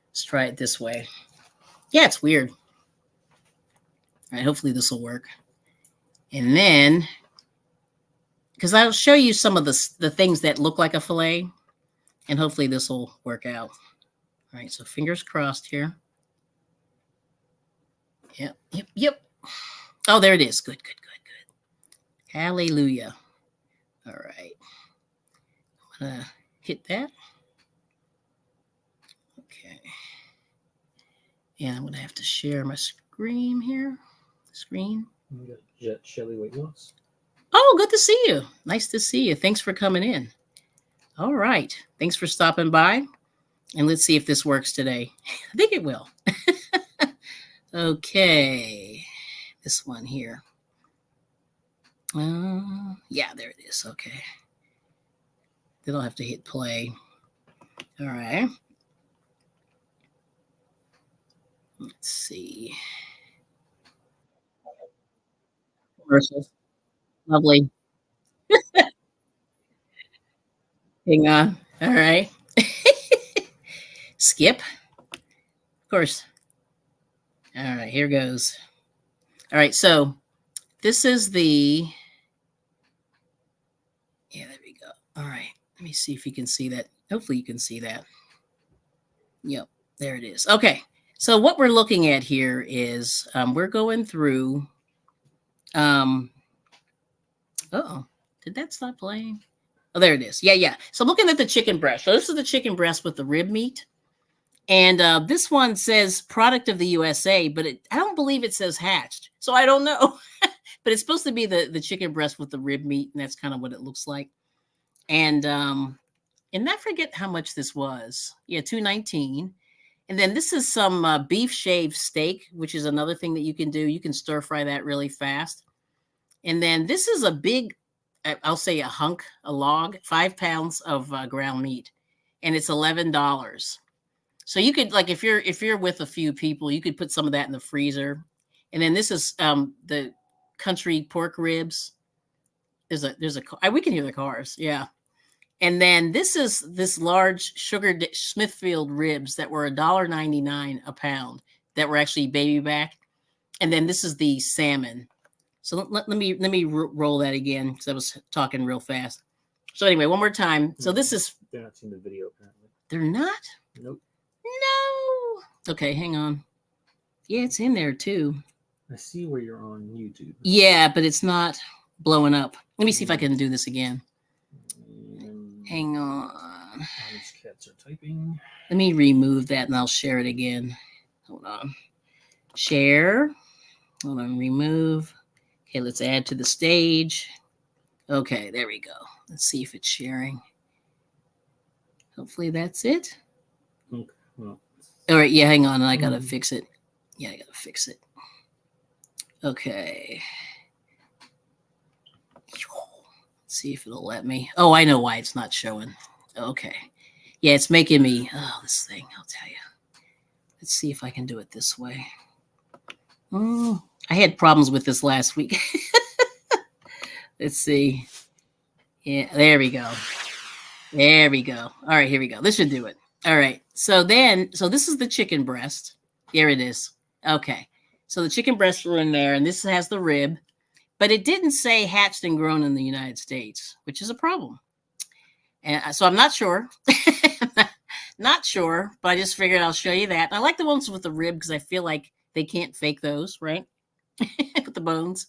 Let's try it this way. Yeah, it's weird. All right, hopefully this will work. And then, because I'll show you some of the things that look like a fillet, and hopefully this will work out. All right, so fingers crossed here. Yep. Oh, there it is. Good. Hallelujah. All right. I'm going to hit that. Okay. And I'm going to have to share my screen here. Screen. Jet Shelly weight loss. Oh, good to see you. Nice to see you. Thanks for coming in. All right. Thanks for stopping by. And let's see if this works today. I think it will. Okay. This one here. Yeah, there it is. Okay. Then I'll have to hit play. All right. Let's see. Commercials. Lovely. Hang on. All right. Skip. Of course. All right, here goes. All right, so this is the, yeah, there we go. All right, let me see if you can see that. Hopefully you can see that. Yep, there it is. Okay, so what we're looking at here is we're going through, uh-oh, did that stop playing? Oh, there it is. Yeah, yeah. So looking at the chicken breast. So this is the chicken breast with the rib meat. And this one says product of the USA, but I don't believe it says hatched. So I don't know. But it's supposed to be the chicken breast with the rib meat, and that's kind of what it looks like. And I forget how much this was. Yeah, $2.19. And then this is some beef shaved steak, which is another thing that you can do. You can stir fry that really fast. And then this is a big, I'll say a log, 5 pounds of ground meat, and it's $11. So you could, like, if you're with a few people, you could put some of that in the freezer. And then this is the country pork ribs. There's a we can hear the cars, yeah. And then this is this large Smithfield ribs that were $1.99 a pound that were actually baby back. And then this is the salmon. So let me roll that again because I was talking real fast. So anyway, one more time. So this is, They're not seeing the video apparently. they're not? Nope. No. Okay, hang on. Yeah, it's in there too. I see where you're on YouTube. Yeah, but it's not blowing up. Let me see if I can do this again. Hang on. These cats are typing. Let me remove that and I'll share it again. Hold on. Share. Hold on. Remove. Okay, let's add to the stage. Okay, there we go. Let's see if it's sharing. Hopefully that's it. Okay. Well, all right, yeah, hang on. I got to fix it. Yeah, I got to fix it. Okay. Let's see if it'll let me. Oh, I know why it's not showing. Okay. Yeah, it's making me, this thing, I'll tell you. Let's see if I can do it this way. I had problems with this last week. Let's see. Yeah, there we go. There we go. All right, here we go. This should do it. All right. So this is the chicken breast. Here it is. Okay. So the chicken breasts were in there, and this has the rib, but it didn't say hatched and grown in the United States, which is a problem. And so I'm not sure. Not sure, but I just figured I'll show you that. I like the ones with the rib because I feel like they can't fake those, right? With the bones.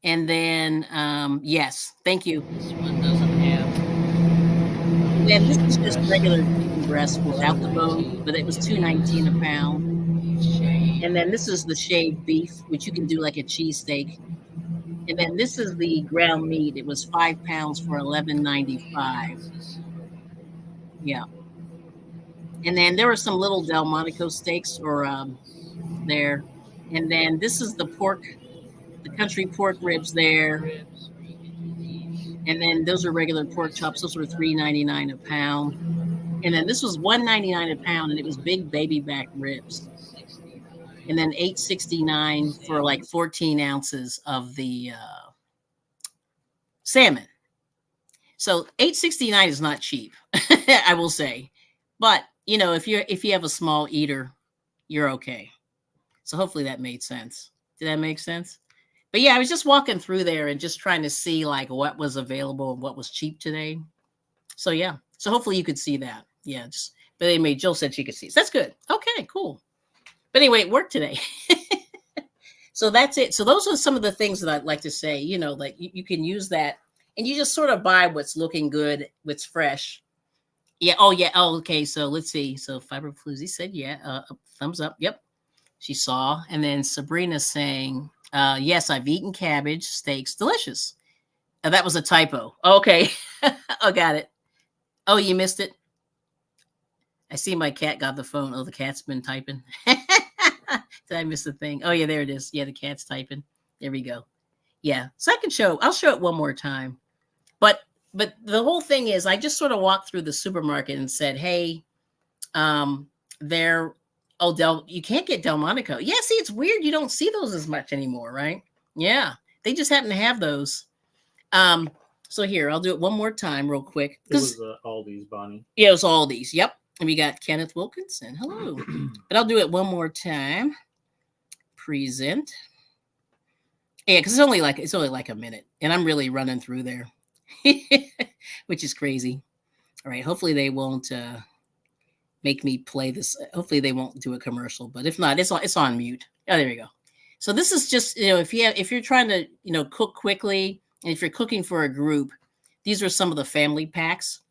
And then, yes, thank you. This one doesn't have. And then this is just regular chicken breast without the bone, but it was $2.19 a pound. And then this is the shaved beef, which you can do like a cheesesteak. And then this is the ground meat. It was 5 pounds for $11.95. Yeah. And then there were some little Delmonico steaks or there. And then this is the pork, the country pork ribs there. And then those are regular pork chops. Those were $3.99 a pound. And then this was $1.99 a pound, and it was big baby back ribs. And then $8.69 for like 14 ounces of the salmon. So $8.69 is not cheap, I will say. But if you have a small eater, you're okay. So hopefully that made sense. Did that make sense? But yeah, I was just walking through there and just trying to see like what was available and what was cheap today. So yeah. So hopefully you could see that. Yeah. But anyway, Jill said she could see. So that's good. Okay, cool. But anyway, it worked today. So that's it. So those are some of the things that I'd like to say, like you can use that and you just sort of buy what's looking good, what's fresh. Yeah. Oh, yeah. Oh, okay. So let's see. So Fiber Floozy said, yeah, thumbs up. Yep. She saw. And then Sabrina's saying, yes, I've eaten cabbage steaks. Delicious. That was a typo. Okay. Oh, got it. Oh, you missed it. I see my cat got the phone. Oh, the cat's been typing. Did I miss the thing? Oh, yeah, there it is. Yeah, the cat's typing. There we go. Yeah. So I'll show it one more time. But the whole thing is I just sort of walked through the supermarket and said, hey, there Oh, you can't get Delmonico. Yeah, see, it's weird. You don't see those as much anymore, right? Yeah, they just happen to have those. So here, I'll do it one more time real quick. It was Aldi's, Bonnie. Yeah, it was Aldi's. Yep. And we got Kenneth Wilkinson. Hello. But I'll do it one more time. Present. Yeah, because it's only like a minute. And I'm really running through there. Which is crazy. All right. Hopefully they won't make me play this. Hopefully they won't do a commercial. But if not, it's on mute. Oh, there we go. So this is just, if you're trying to, cook quickly, and if you're cooking for a group, these are some of the family packs.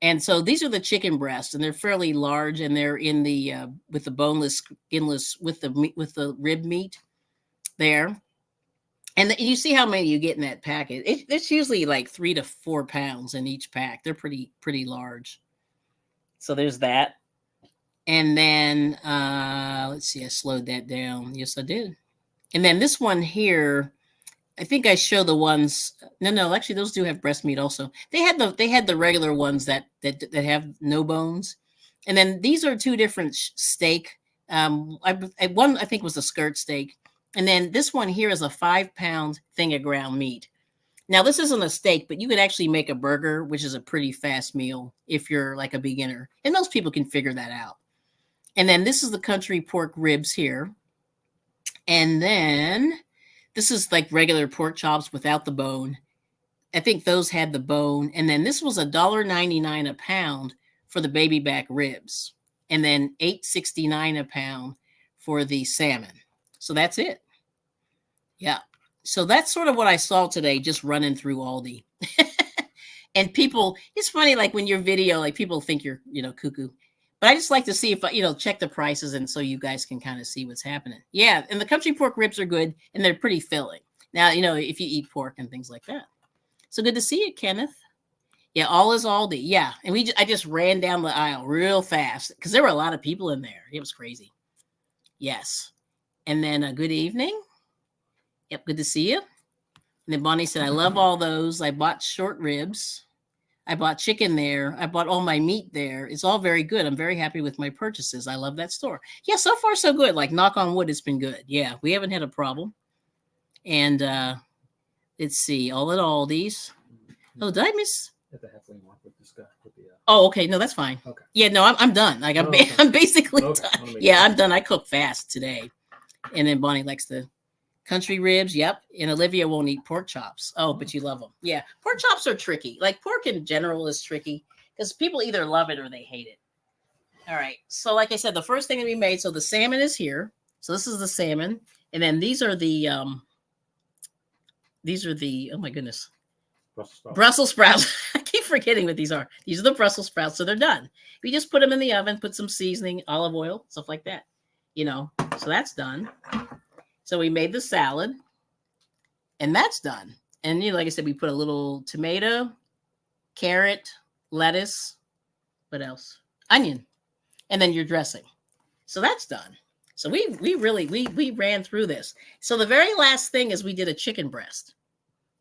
And so these are the chicken breasts, and they're fairly large, and they're in the with the boneless, skinless, with the rib meat there. And you see how many you get in that packet. It's usually like 3 to 4 pounds in each pack. They're pretty large. So there's that. And then let's see, I slowed that down. Yes, I did. And then this one here, I think I show the ones. No, actually, those do have breast meat also. They had the regular ones that have no bones, and then these are 2 different steak. One I think was a skirt steak, and then this one here is a 5-pound thing of ground meat. Now this isn't a steak, but you could actually make a burger, which is a pretty fast meal if you're like a beginner, and most people can figure that out. And then this is the country pork ribs here, and then this is like regular pork chops without the bone. I think those had the bone. And then this was $1.99 a pound for the baby back ribs. And then $8.69 a pound for the salmon. So that's it. Yeah. So that's sort of what I saw today, just running through Aldi. And people, it's funny, like when your video, like people think you're, cuckoo. But I just like to see if, check the prices, and so you guys can kind of see what's happening. Yeah, and the country pork ribs are good, and they're pretty filling. Now, if you eat pork and things like that. So good to see you, Kenneth. Yeah, all is Aldi. Yeah, and I just ran down the aisle real fast because there were a lot of people in there. It was crazy. Yes. And then good evening. Yep, good to see you. And then Bonnie said, I love all those. I bought short ribs. I bought chicken there. I bought all my meat there. It's all very good. I'm very happy with my purchases. I love that store. Yeah, so far so good. Like, knock on wood, it's been good. Yeah, we haven't had a problem. And let's see, all at Aldi's. Oh, did I miss? At the halfway mark with this guy. Oh, okay. No, that's fine. Okay. Yeah, no, I'm done. Like I'm basically Okay. done. Yeah, I'm done. I cook fast today. And then Bonnie likes the country ribs, yep. And Olivia won't eat pork chops. Oh, but you love them. Yeah, pork chops are tricky. Like pork in general is tricky because people either love it or they hate it. All right. So like I said, the first thing that we made, so the salmon is here. So this is the salmon. And then these are the, oh my goodness. Brussels sprouts. I keep forgetting what these are. These are the Brussels sprouts. So they're done. We just put them in the oven, put some seasoning, olive oil, stuff like that. So that's done. So we made the salad, and that's done. And, like I said, we put a little tomato, carrot, lettuce, what else? Onion, and then your dressing. So that's done. So we ran through this. So the very last thing is we did a chicken breast.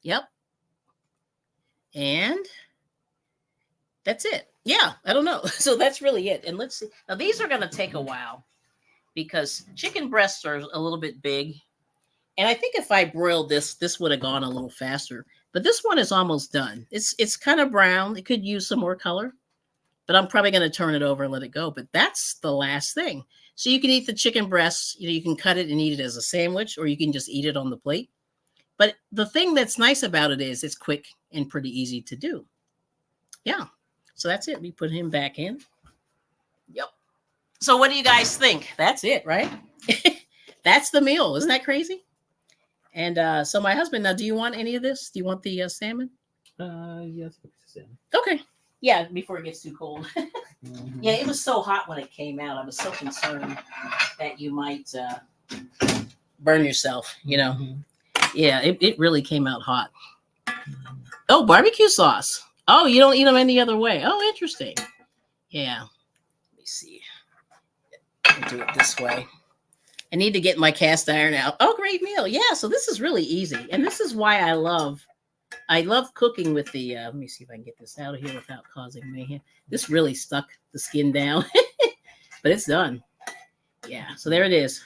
Yep. And that's it. Yeah, I don't know. So that's really it. And let's see. Now, these are going to take a while, because chicken breasts are a little bit big. And I think if I broiled this would have gone a little faster. But this one is almost done. It's kind of brown. It could use some more color. But I'm probably going to turn it over and let it go. But that's the last thing. So you can eat the chicken breasts. You can cut it and eat it as a sandwich, or you can just eat it on the plate. But the thing that's nice about it is it's quick and pretty easy to do. Yeah. So that's it. We put him back in. Yep. So what do you guys think? That's it, right? That's the meal. Isn't that crazy? And so my husband, now, do you want any of this? Do you want the salmon? Yes, salmon. Okay. Yeah, before it gets too cold. Yeah, it was so hot when it came out. I was so concerned that you might burn yourself, Yeah, it really came out hot. Oh, barbecue sauce. Oh, you don't eat them any other way. Oh, interesting. Yeah. Let me see. I'll do it this way. I need to get my cast iron out. Oh, great meal. Yeah, so this is really easy. And this is why I love cooking with the, let me see if I can get this out of here without causing mayhem. This really stuck the skin down, but it's done. Yeah. So there it is.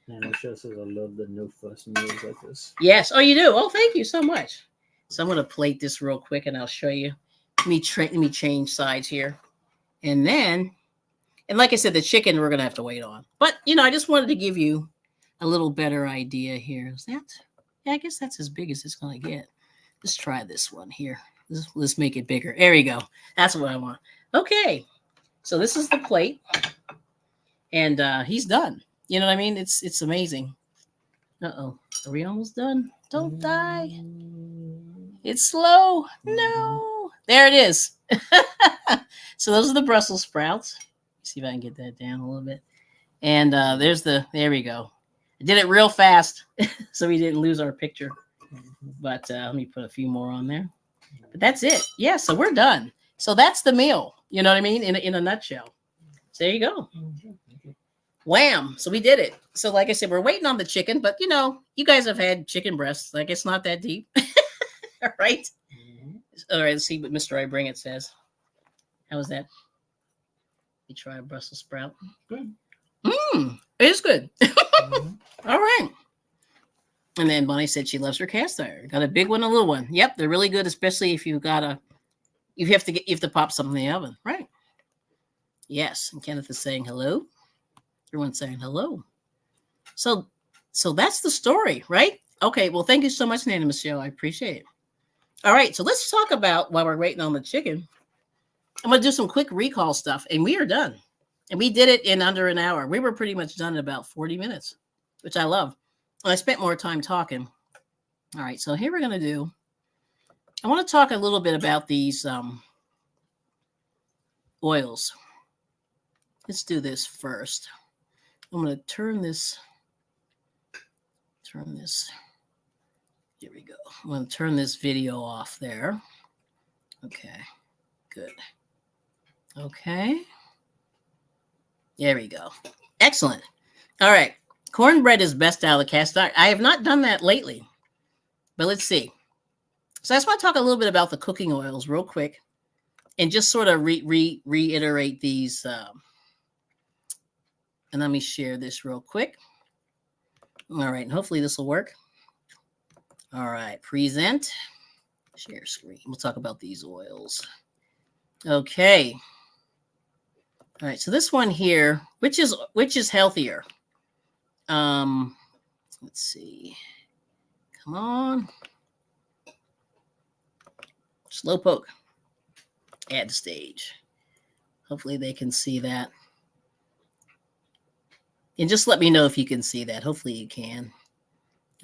And Michelle says, I love the no fuss meals like this. Yes. Oh, you do. Oh, thank you so much. So I'm gonna plate this real quick, and I'll show you. Let me change sides here, and then, and like I said, the chicken we're gonna have to wait on. But I just wanted to give you a little better idea here. Is that? Yeah, I guess that's as big as it's gonna get. Let's try this one here. Let's make it bigger. There you go. That's what I want. Okay. So this is the plate, and he's done. You know what I mean? It's amazing. Uh-oh. Are we almost done? Don't die. It's slow. No. There it is. So those are the Brussels sprouts. Let's see if I can get that down a little bit. And there we go. I did it real fast so we didn't lose our picture. But let me put a few more on there. But that's it. Yeah, so we're done. So that's the meal. You know what I mean? In a nutshell. So there you go. Wham. So we did it. So like I said, we're waiting on the chicken, but you guys have had chicken breasts. Like it's not that deep. All right. All right, let's see what Mr. I Bring It says. How was that? You try a Brussels sprout. Good. It is good. All right. And then Bonnie said she loves her cast iron. Got a big one, a little one. Yep, they're really good, especially if you have to pop something in the oven, right? Yes. And Kenneth is saying hello. Everyone's saying hello. So that's the story, right? Okay. Well, thank you so much, Nana Michelle. I appreciate it. All right. So let's talk about while we're waiting on the chicken. I'm going to do some quick recall stuff, and we are done. And we did it in under an hour. We were pretty much done in about 40 minutes, which I love. And I spent more time talking. All right. So here we're going to do, I want to talk a little bit about these oils. Let's do this first. I'm going to turn this. Here we go. I'm going to turn this video off there. Okay, good. Okay. There we go. Excellent. All right. Cornbread is best out of the cast iron. I have not done that lately, but let's see. So I just want to talk a little bit about the cooking oils real quick and just sort of reiterate these. And let me share this real quick. All right. And hopefully this will work. All right. Present. Share screen. We'll talk about these oils. Okay. All right. So this one here, which is healthier? Let's see. Come on. Slow poke. Add stage. Hopefully they can see that. And just let me know if you can see that. Hopefully you can.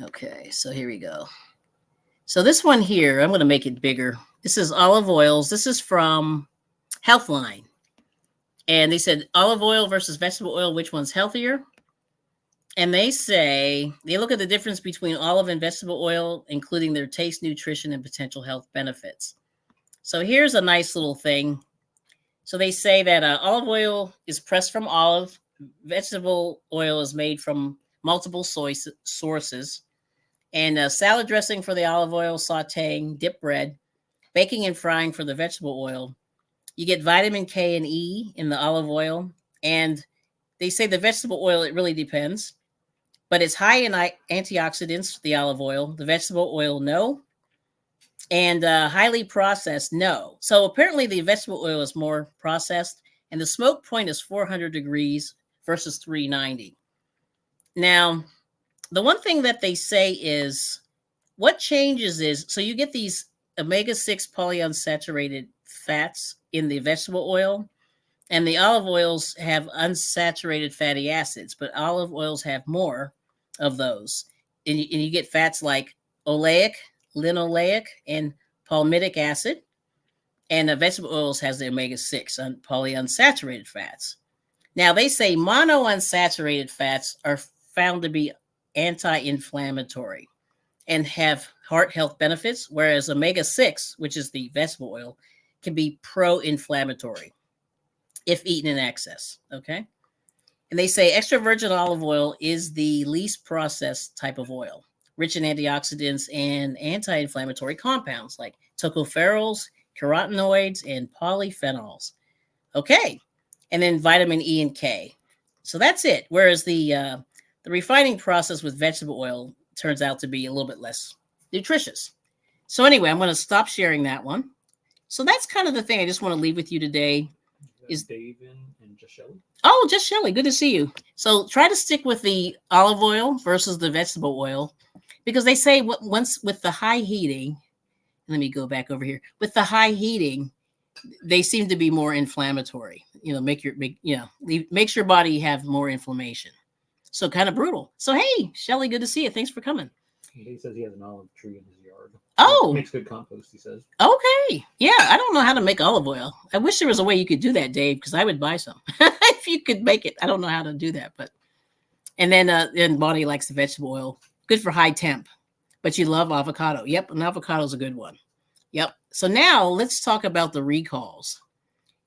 Okay, so here we go. So this one here, I'm going to make it bigger. This is olive oils. This is from Healthline. And they said olive oil versus vegetable oil, which one's healthier? And they look at the difference between olive and vegetable oil, including their taste, nutrition, and potential health benefits. So here's a nice little thing. So they say that olive oil is pressed from olive. Vegetable oil is made from multiple sources. And salad dressing for the olive oil, sauteing, dip bread, baking and frying for the vegetable oil. You get vitamin K and E in the olive oil. And they say the vegetable oil, it really depends. But it's high in antioxidants, the olive oil. The vegetable oil, no. And highly processed, no. So apparently the vegetable oil is more processed. And the smoke point is 400 degrees versus 390. Now, the one thing that they say is what changes is, so you get these omega-6 polyunsaturated fats in the vegetable oil, and the olive oils have unsaturated fatty acids, but olive oils have more of those. And you get fats like oleic, linoleic, and palmitic acid. And the vegetable oils has the omega-6 polyunsaturated fats. Now, they say monounsaturated fats are found to be anti-inflammatory and have heart health benefits, whereas omega-6, which is the vegetable oil, can be pro-inflammatory if eaten in excess, okay? And they say extra virgin olive oil is the least processed type of oil, rich in antioxidants and anti-inflammatory compounds like tocopherols, carotenoids, and polyphenols. Okay. And then vitamin E and K. So that's it. Whereas the refining process with vegetable oil turns out to be a little bit less nutritious. So anyway, I'm going to stop sharing that one. So that's kind of the thing I just want to leave with you today. Is Dave and just Shelly? Oh, just Shelly. Good to see you. So try to stick with the olive oil versus the vegetable oil, because they say once with the high heating, let me go back over here. With the high heating, they seem to be more inflammatory. Makes your body have more inflammation. So kind of brutal. So hey, Shelly, good to see you. Thanks for coming. He says he has an olive tree in his yard. Oh, makes good compost, he says. Okay. Yeah, I don't know how to make olive oil. I wish there was a way you could do that, Dave, because I would buy some if you could make it. I don't know how to do that, but and then Bonnie likes the vegetable oil. Good for high temp. But you love avocado. Yep, an avocado is a good one. Yep. So now let's talk about the recalls.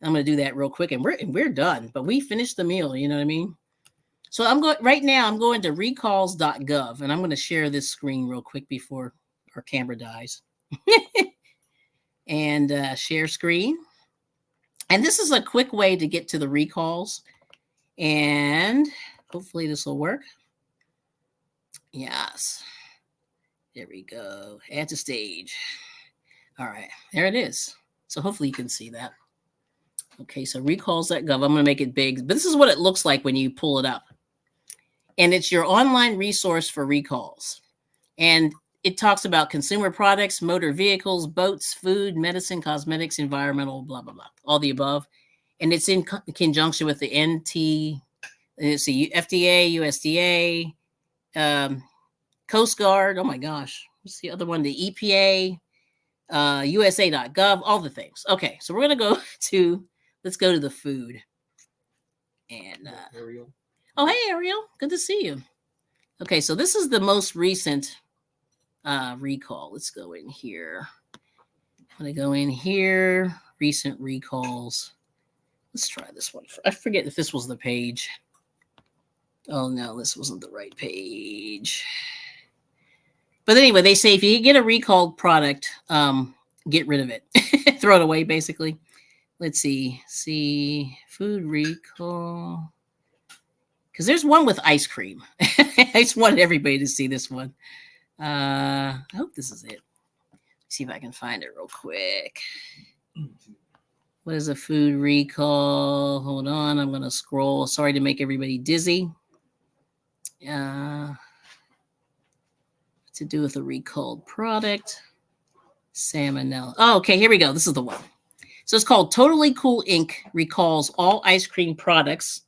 I'm going to do that real quick, and we're done. But we finished the meal. You know what I mean? So I'm going to recalls.gov, and I'm going to share this screen real quick before our camera dies. And share screen. And this is a quick way to get to the recalls. And hopefully this will work. Yes. There we go. Add to stage. All right. There it is. So hopefully you can see that. Okay. So recalls.gov. I'm going to make it big. But this is what it looks like when you pull it up. And it's your online resource for recalls. And it talks about consumer products, motor vehicles, boats, food, medicine, cosmetics, environmental, blah, blah, blah, all the above. And it's in conjunction with the let's see, FDA, USDA, Coast Guard. Oh my gosh. What's the other one? The EPA, usda.gov, all the things. Okay. So we're going to let's go to the food. And Ariel. Oh, hey, Ariel. Good to see you. Okay. So this is the most recent recall. Let's go in here. I'm going to go in here. Recent recalls. Let's try this one. I forget if this was the page. Oh, no, this wasn't the right page. But anyway, they say if you get a recalled product, get rid of it. Throw it away, basically. Let's see. Food recall. Because there's one with ice cream. I just wanted everybody to see this one. I hope this is it. See if I can find it real quick. What is a food recall? Hold on, I'm gonna scroll. Sorry to make everybody dizzy. To do with a recalled product. Salmonella. Oh, okay, here we go. This is the one. So it's called Totally Cool Inc. recalls all ice cream products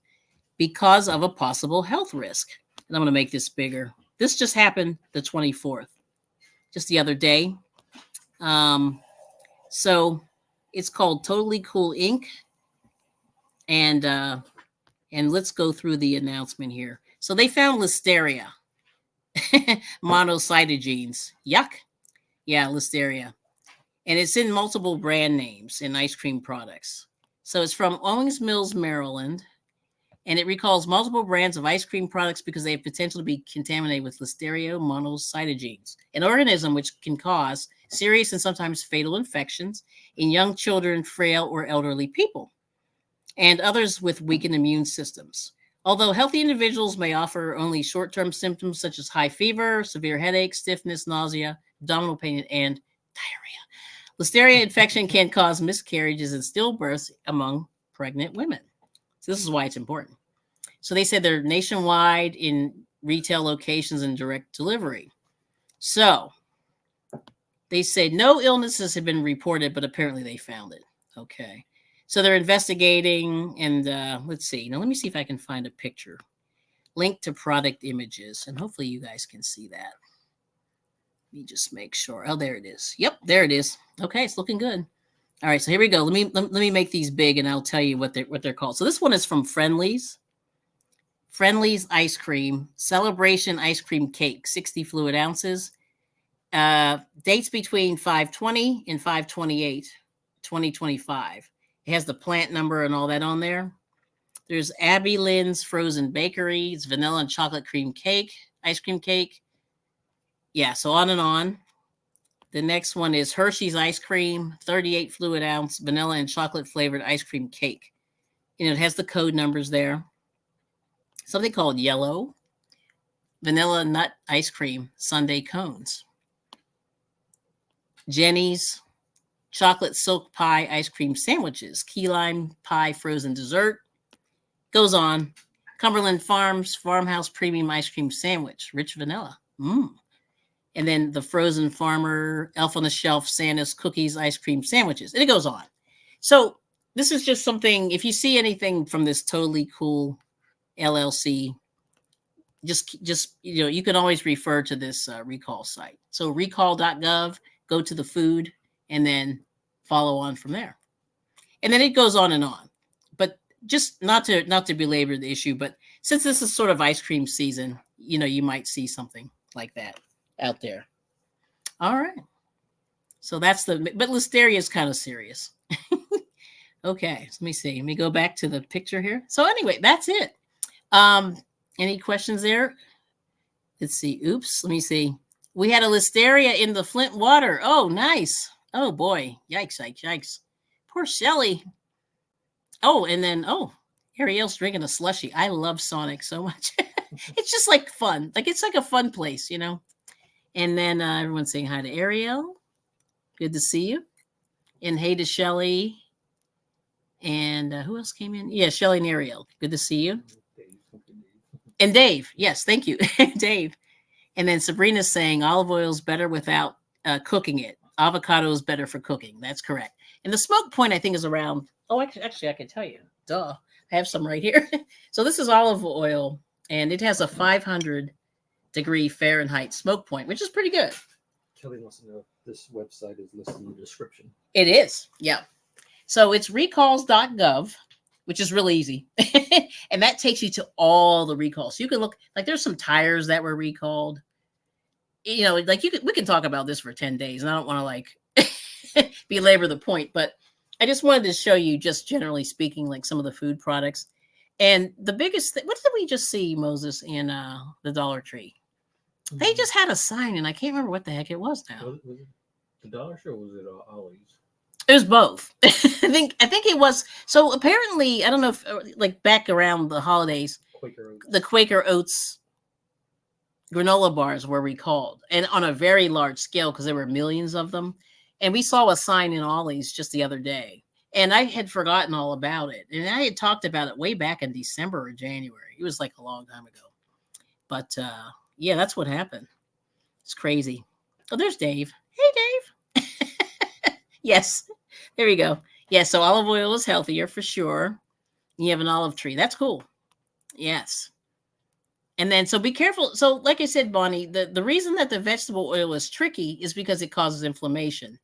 because of a possible health risk. And I'm gonna make this bigger. This just happened the 24th, just the other day. So it's called Totally Cool Inc. And let's go through the announcement here. So they found Listeria, monocytogenes. Yuck. Yeah, Listeria. And it's in multiple brand names in ice cream products. So it's from Owings Mills, Maryland. And it recalls multiple brands of ice cream products because they have potential to be contaminated with Listeria monocytogenes, an organism which can cause serious and sometimes fatal infections in young children, frail, or elderly people, and others with weakened immune systems. Although healthy individuals may offer only short-term symptoms such as high fever, severe headache, stiffness, nausea, abdominal pain, and diarrhea, Listeria infection can cause miscarriages and stillbirths among pregnant women. So this is why it's important. So they said they're nationwide in retail locations and direct delivery. So they said no illnesses have been reported, but apparently they found it. Okay. So they're investigating, and let's see. Now let me see if I can find a picture. Link to product images, and hopefully you guys can see that. Let me just make sure. Oh, there it is. Yep, there it is. Okay, it's looking good. All right, so here we go. Let me make these big, and I'll tell you what they're called. So this one is from Friendly's. Friendly's ice cream celebration ice cream cake, 60 fluid ounces. Dates between 5/20 and 5/28, 2025. It has the plant number and all that on there. There's Abby Lynn's Frozen Bakery. It's vanilla and chocolate cream cake, ice cream cake. Yeah, so on and on. The next one is Hershey's ice cream, 38 fluid ounce, vanilla and chocolate flavored ice cream cake. You know, it has the code numbers there. something called yellow vanilla nut ice cream sundae cones, Jenny's chocolate silk pie ice cream sandwiches, key lime pie frozen dessert, goes on. Cumberland Farms Farmhouse Premium Ice Cream Sandwich, rich vanilla. And then the Frozen Farmer Elf on the Shelf Santa's Cookies Ice Cream Sandwiches. And it goes on. So this is just something, if you see anything from this Totally Cool LLC, just you can always refer to this recall site. So recall.gov, go to the food, and then follow on from there. And then it goes on and on. But just not to belabor the issue, but since this is sort of ice cream season, you might see something like that out there. All right. So but listeria is kind of serious. Okay, so let me see. Let me go back to the picture here. So anyway, that's it. Any questions there? Let's see. Oops. Let me see. We had a listeria in the Flint water. Oh, nice. Oh boy. Yikes, yikes, yikes. Poor Shelly. Oh, and then, Ariel's drinking a slushie. I love Sonic so much. It's just like fun. Like it's like a fun place, And then everyone's saying hi to Ariel. Good to see you. And hey to Shelly. And who else came in? Yeah, Shelly and Ariel. Good to see you. And Dave. Yes, thank you. Dave. And then Sabrina's saying olive oil is better without cooking it. Avocado is better for cooking. That's correct. And the smoke point, I think, is around. Oh, actually, I can tell you. Duh. I have some right here. So this is olive oil, and it has a 500-degree Fahrenheit smoke point, which is pretty good. Kelly wants to know if this website is listed in the description. It is. Yeah. So it's recalls.gov, which is really easy. And that takes you to all the recalls. So you can look, like there's some tires that were recalled. Like we can talk about this for 10 days, and I don't want to belabor the point, but I just wanted to show you, just generally speaking, like some of the food products. And the biggest thing, what did we just see, Moses, in the Dollar Tree? Mm-hmm. They just had a sign, and I can't remember what the heck it was now. Was it the Dollar Tree or was it Ollie's? It was both. I think it was. So apparently, I don't know if like back around the holidays, the Quaker Oats granola bars were recalled, and on a very large scale because there were millions of them. And we saw a sign in Ollie's just the other day, and I had forgotten all about it. And I had talked about it way back in December or January. It was like a long time ago. But yeah, that's what happened. It's crazy. Oh, there's Dave. Hey, Dave. Yes, there we go. Yeah, so olive oil is healthier for sure. You have an olive tree. That's cool. Yes. And then, so be careful. So like I said, Bonnie, the reason that the vegetable oil is tricky is because it causes inflammation.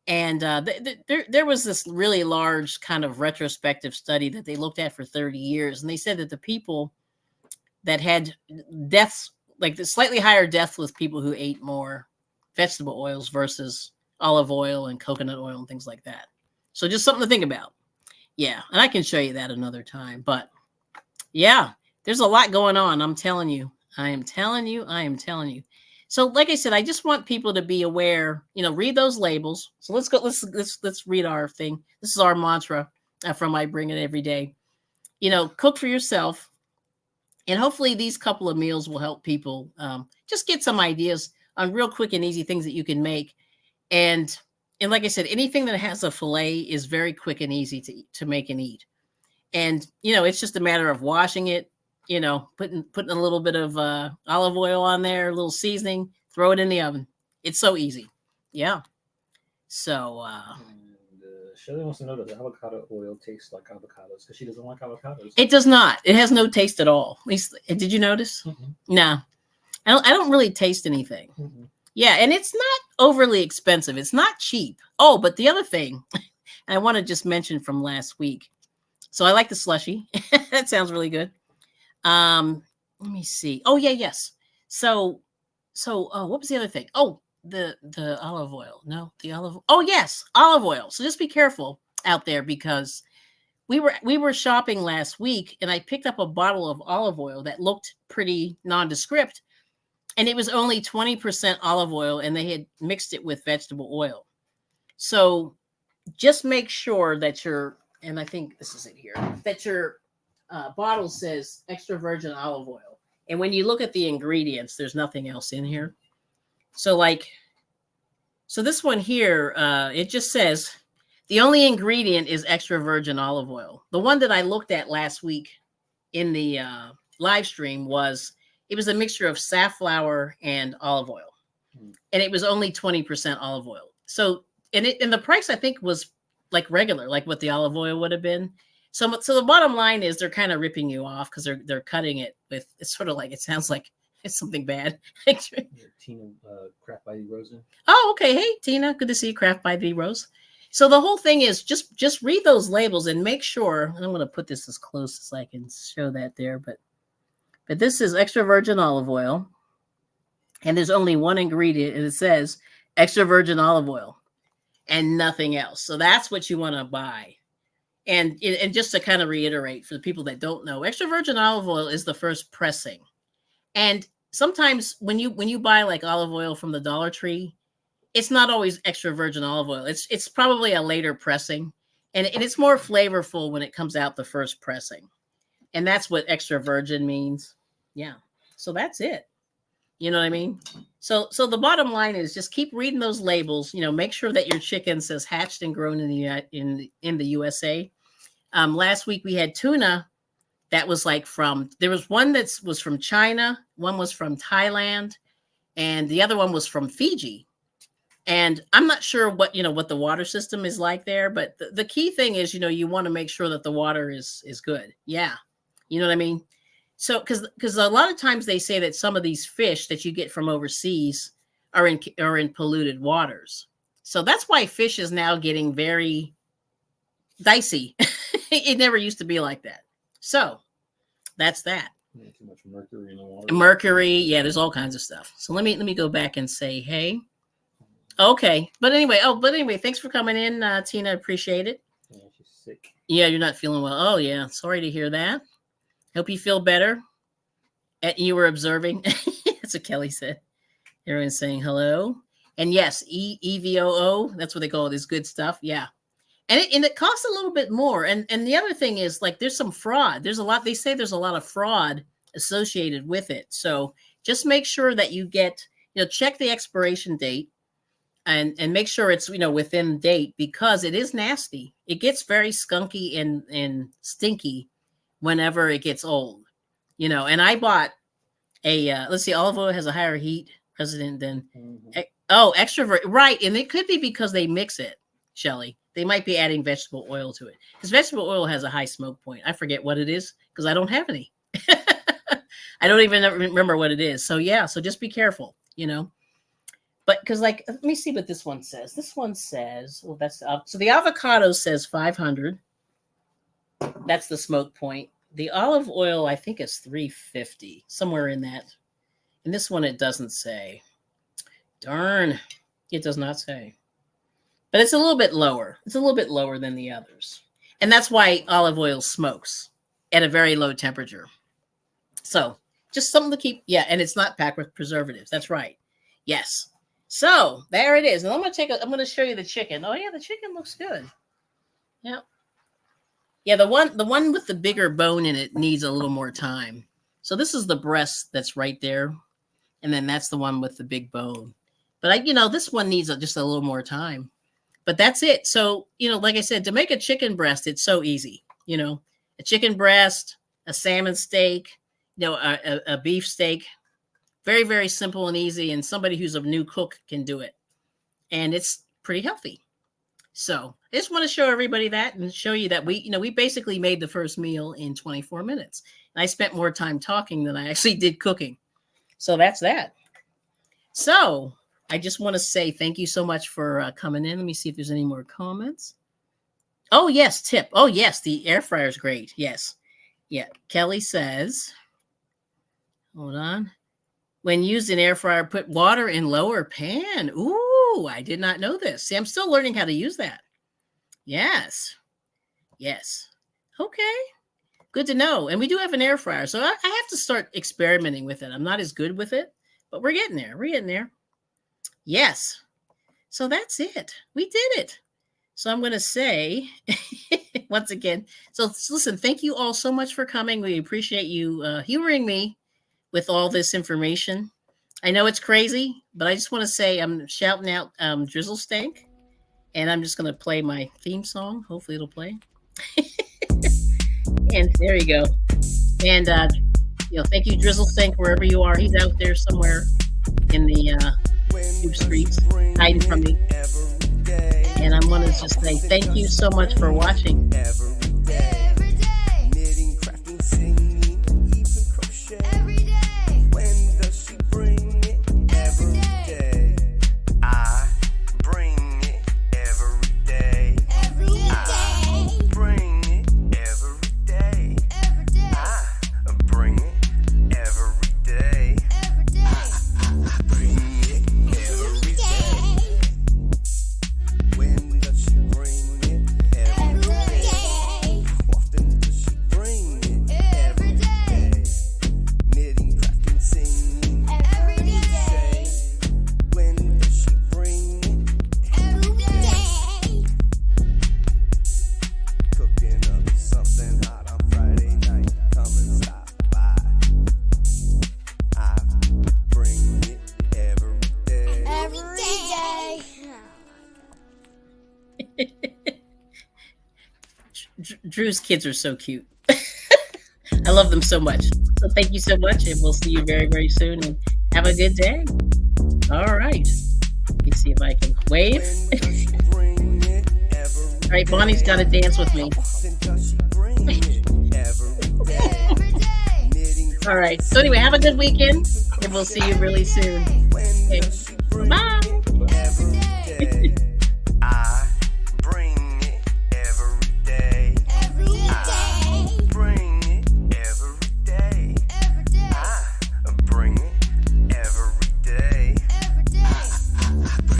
And there was this really large kind of retrospective study that they looked at for 30 years. And they said that the people that had deaths, like the slightly higher death with people who ate more vegetable oils versus olive oil and coconut oil and things like that. So just something to think about. Yeah. And I can show you that another time. But yeah, there's a lot going on. I'm telling you. I am telling you. So like I said, I just want people to be aware, read those labels. So let's go. Let's read our thing. This is our mantra from I Bring It Every Day. Cook for yourself. And hopefully these couple of meals will help people just get some ideas on real quick and easy things that you can make. And like I said, anything that has a fillet is very quick and easy to make and eat. And, it's just a matter of washing it, putting a little bit of olive oil on there, a little seasoning, throw it in the oven. It's so easy. Yeah. So Shirley wants to know, does avocado oil taste like avocados? Because she doesn't like avocados. It does not. It has no taste at all. At least, did you notice? Mm-hmm. No. I don't really taste anything. Mm-hmm. Yeah, and it's not overly expensive. It's not cheap. Oh, but the other thing I want to just mention from last week. So I like the slushie. That sounds really good. Let me see. Oh, yeah, yes. So what was the other thing? Oh, the olive oil. No, the olive. Oh, yes, olive oil. So just be careful out there, because we were shopping last week, and I picked up a bottle of olive oil that looked pretty nondescript, and it was only 20% olive oil, and they had mixed it with vegetable oil. So just make sure that and I think this is it here, that your bottle says extra virgin olive oil. And when you look at the ingredients, there's nothing else in here. So this one here, it just says the only ingredient is extra virgin olive oil. The one that I looked at last week in the live stream it was a mixture of safflower and olive oil. And it was only 20% olive oil. So, and the price I think was like regular, like what the olive oil would have been. So the bottom line is they're kind of ripping you off because they're cutting it with, it's sort of like, it sounds like it's something bad. Tina, Craft by the Rose. Oh, okay. Hey, Tina, good to see you. Craft by the Rose. So the whole thing is just read those labels and make sure, and I'm going to put this as close as I can show that there, but this is extra virgin olive oil. And there's only one ingredient, and it says extra virgin olive oil and nothing else. So that's what you want to buy. And just to kind of reiterate for the people that don't know, extra virgin olive oil is the first pressing. And sometimes when you buy like olive oil from the Dollar Tree, it's not always extra virgin olive oil. It's probably a later pressing, and it's more flavorful when it comes out the first pressing. And that's what extra virgin means. Yeah. So that's it. You know what I mean? So the bottom line is just keep reading those labels. Make sure that your chicken says hatched and grown in the USA. Last week we had tuna that was there was one that was from China, one was from Thailand, and the other one was from Fiji. And I'm not sure what the water system is like there, but the key thing is, you want to make sure that the water is good. Yeah. You know what I mean? So, because a lot of times they say that some of these fish that you get from overseas are in polluted waters. So that's why fish is now getting very dicey. It never used to be like that. So that's that. Yeah, too much mercury in the water. Mercury, yeah, there's all kinds of stuff. So let me go back and say, hey. Okay, but anyway, thanks for coming in, Tina. Appreciate it. Yeah, she's sick. Yeah, you're not feeling well. Oh yeah, sorry to hear that. Hope you feel better. You were observing. That's what Kelly said. Everyone's saying hello. And yes, EVOO, that's what they call it, is good stuff. Yeah. And it costs a little bit more. And the other thing is, there's some fraud. They say there's a lot of fraud associated with it. So just make sure that you get, check the expiration date and make sure it's, within date, because it is nasty. It gets very skunky and stinky whenever it gets old, and I bought let's see, olive oil has a higher heat resident than, extrovert. Right. And it could be because they mix it, Shelly. They might be adding vegetable oil to it, because vegetable oil has a high smoke point. I forget what it is because I don't have any. I don't even remember what it is. So yeah. So just be careful, but because let me see what this one says. This one says, well, so the avocado says 500. That's the smoke point. The olive oil, I think, is 350, somewhere in that. And this one, it doesn't say. Darn, it does not say. But it's a little bit lower. It's a little bit lower than the others. And that's why olive oil smokes at a very low temperature. So just something to keep. Yeah, and it's not packed with preservatives. That's right. Yes. So there it is. And I'm going to show you the chicken. Oh, yeah, the chicken looks good. Yep. Yeah, the one with the bigger bone in it needs a little more time. So this is the breast that's right there. And then that's the one with the big bone. But this one needs just a little more time. But that's it. So, like I said, to make a chicken breast, it's so easy. A chicken breast, a salmon steak, a beef steak. Very, very simple and easy. And somebody who's a new cook can do it. And it's pretty healthy. So I just want to show everybody that and show you that we basically made the first meal in 24 minutes. And I spent more time talking than I actually did cooking. So that's that. So I just want to say thank you so much for coming in. Let me see if there's any more comments. Oh, yes, tip. Oh, yes, the air fryer is great. Yes. Yeah. Kelly says, hold on. When used in air fryer, put water in lower pan. Ooh, I did not know this. See, I'm still learning how to use that. Yes. Yes. Okay. Good to know. And we do have an air fryer. So I have to start experimenting with it. I'm not as good with it, but we're getting there. We're getting there. Yes. So that's it. We did it. So I'm going to say, once again. So listen, thank you all so much for coming. We appreciate you humoring me with all this information. I know it's crazy, but I just want to say I'm shouting out Drizzle Stank, and I'm just going to play my theme song. Hopefully it'll play. And there you go. And thank you, Drizzle Stank, wherever you are. He's out there somewhere in the tube streets, hiding from me. And I'm going to just say thank you so much for watching. Drew's kids are so cute. I love them so much. So thank you so much, and we'll see you very, very soon. And have a good day. All right. Let me see if I can wave. All right, Bonnie's got to dance with me. All right. So anyway, have a good weekend, and we'll see you really soon. Okay.